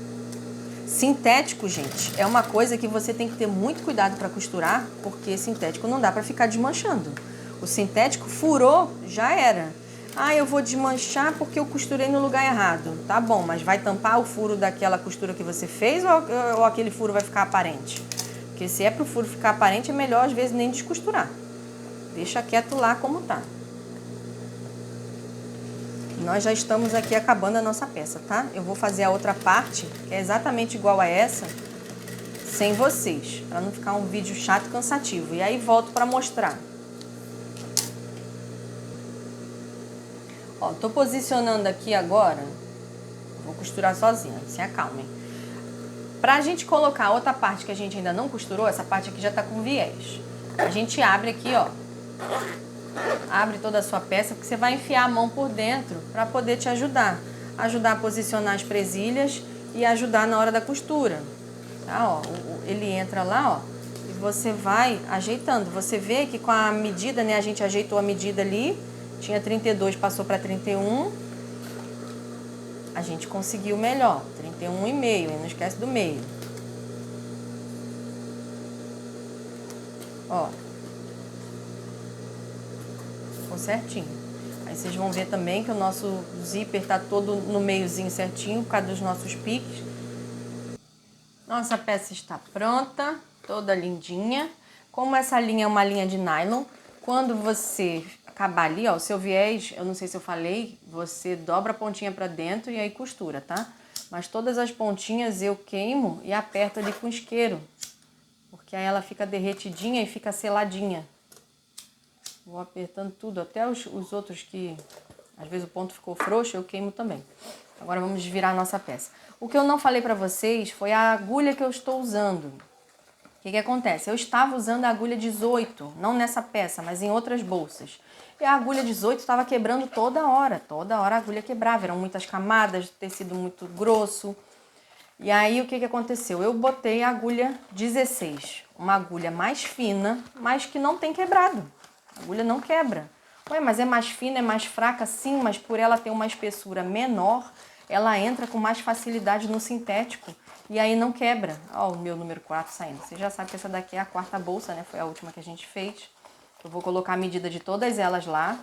Sintético, gente, é uma coisa que você tem que ter muito cuidado para costurar, porque sintético não dá para ficar desmanchando. O sintético furou, já era. Ah, eu vou desmanchar porque eu costurei no lugar errado. Tá bom, mas vai tampar o furo daquela costura que você fez ou aquele furo vai ficar aparente? Porque se é para o furo ficar aparente, é melhor às vezes nem descosturar. Deixa quieto lá como tá. Nós já estamos aqui acabando a nossa peça, tá? Eu vou fazer a outra parte, que é exatamente igual a essa, sem vocês, para não ficar um vídeo chato e cansativo. E aí volto para mostrar. Ó, tô posicionando aqui agora, vou costurar sozinha, se acalmem. Pra gente colocar a outra parte que a gente ainda não costurou, essa parte aqui já tá com viés. A gente abre aqui, ó. Abre toda a sua peça, porque você vai enfiar a mão por dentro para poder te ajudar. Ajudar a posicionar as presilhas e ajudar na hora da costura. Tá, ó, ele entra lá, ó, e você vai ajeitando. Você vê que com a medida, né, a gente ajeitou a medida ali, tinha 32, passou para 31. A gente conseguiu melhor, 31,5, e não esquece do meio. Ó. Ficou certinho. Aí vocês vão ver também que o nosso zíper tá todo no meiozinho certinho, por causa dos nossos piques. Nossa peça está pronta, toda lindinha. Como essa linha é uma linha de nylon, quando você acabar ali, ó, o seu viés, eu não sei se eu falei, você dobra a pontinha pra dentro e aí costura, tá? Mas todas as pontinhas eu queimo e aperto ali com isqueiro, porque aí ela fica derretidinha e fica seladinha. Vou apertando tudo, até os outros que às vezes o ponto ficou frouxo, eu queimo também. Agora vamos virar a nossa peça. O que eu não falei pra vocês foi a agulha que eu estou usando. O que acontece? Eu estava usando a agulha 18, não nessa peça, mas em outras bolsas. E a agulha 18 estava quebrando toda hora a agulha quebrava. Eram muitas camadas, tecido muito grosso. E aí o que aconteceu? Eu botei a agulha 16, uma agulha mais fina, mas que não tem quebrado. A agulha não quebra. Ué, mas é mais fina, é mais fraca? Sim, mas por ela ter uma espessura menor, ela entra com mais facilidade no sintético e aí não quebra. Ó, o meu número 4 saindo. Você já sabe que essa daqui é a quarta bolsa, né? Foi a última que a gente fez. Eu vou colocar a medida de todas elas lá.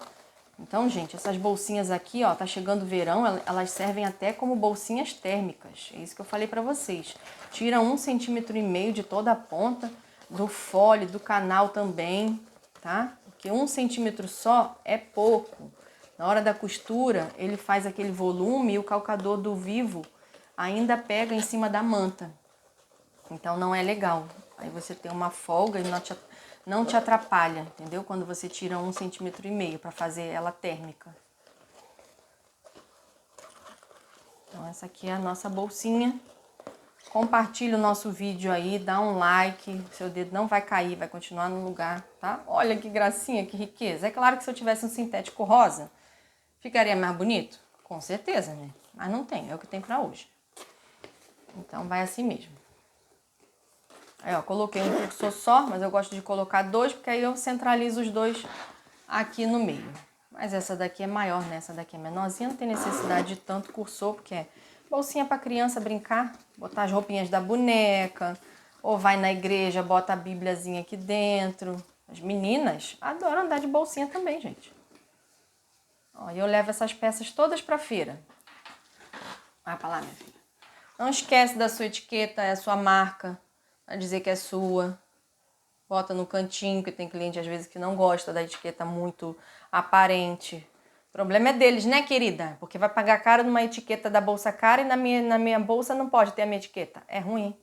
Então, gente, essas bolsinhas aqui, ó, tá chegando o verão, elas servem até como bolsinhas térmicas. É isso que eu falei pra vocês. Tira 1,5 cm de toda a ponta, do fole, do canal também, tá? Porque 1 cm só é pouco. Na hora da costura, ele faz aquele volume e o calcador do vivo ainda pega em cima da manta. Então não é legal. Aí você tem uma folga e não te atrapalha, entendeu? Quando você tira 1,5 cm para fazer ela térmica. Então essa aqui é a nossa bolsinha. Compartilha o nosso vídeo aí, dá um like, seu dedo não vai cair, vai continuar no lugar, tá? Olha que gracinha, que riqueza. É claro que se eu tivesse um sintético rosa, ficaria mais bonito? Com certeza, né? Mas não tem, é o que tem pra hoje. Então vai assim mesmo. Aí, ó, coloquei um cursor só, mas eu gosto de colocar 2, porque aí eu centralizo os 2 aqui no meio. Mas essa daqui é maior, né? Essa daqui é menorzinha, não tem necessidade de tanto cursor, porque é bolsinha pra criança brincar, botar as roupinhas da boneca, ou vai na igreja, bota a bíbliazinha aqui dentro. As meninas adoram andar de bolsinha também, gente. Ó, e eu levo essas peças todas pra feira. Vai pra lá, minha filha. Não esquece da sua etiqueta, é a sua marca, pra dizer que é sua. Bota no cantinho, que tem cliente às vezes que não gosta da etiqueta muito aparente. O problema é deles, né, querida? Porque vai pagar caro numa etiqueta da bolsa cara e na minha bolsa não pode ter a minha etiqueta. É ruim.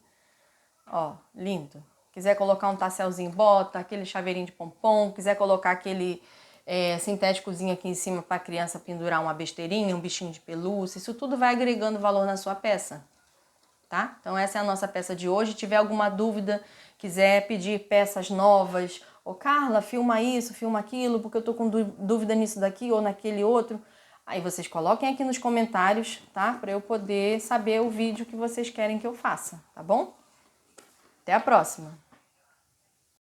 Ó, lindo. Quiser colocar um tasselzinho, bota. Aquele chaveirinho de pompom. Quiser colocar aquele sintéticozinho aqui em cima para a criança pendurar uma besteirinha, um bichinho de pelúcia. Isso tudo vai agregando valor na sua peça. Tá? Então essa é a nossa peça de hoje. Se tiver alguma dúvida, quiser pedir peças novas, ô Carla, filma isso, filma aquilo, porque eu tô com dúvida nisso daqui ou naquele outro, aí vocês coloquem aqui nos comentários, tá? Para eu poder saber o vídeo que vocês querem que eu faça, tá bom? Até a próxima!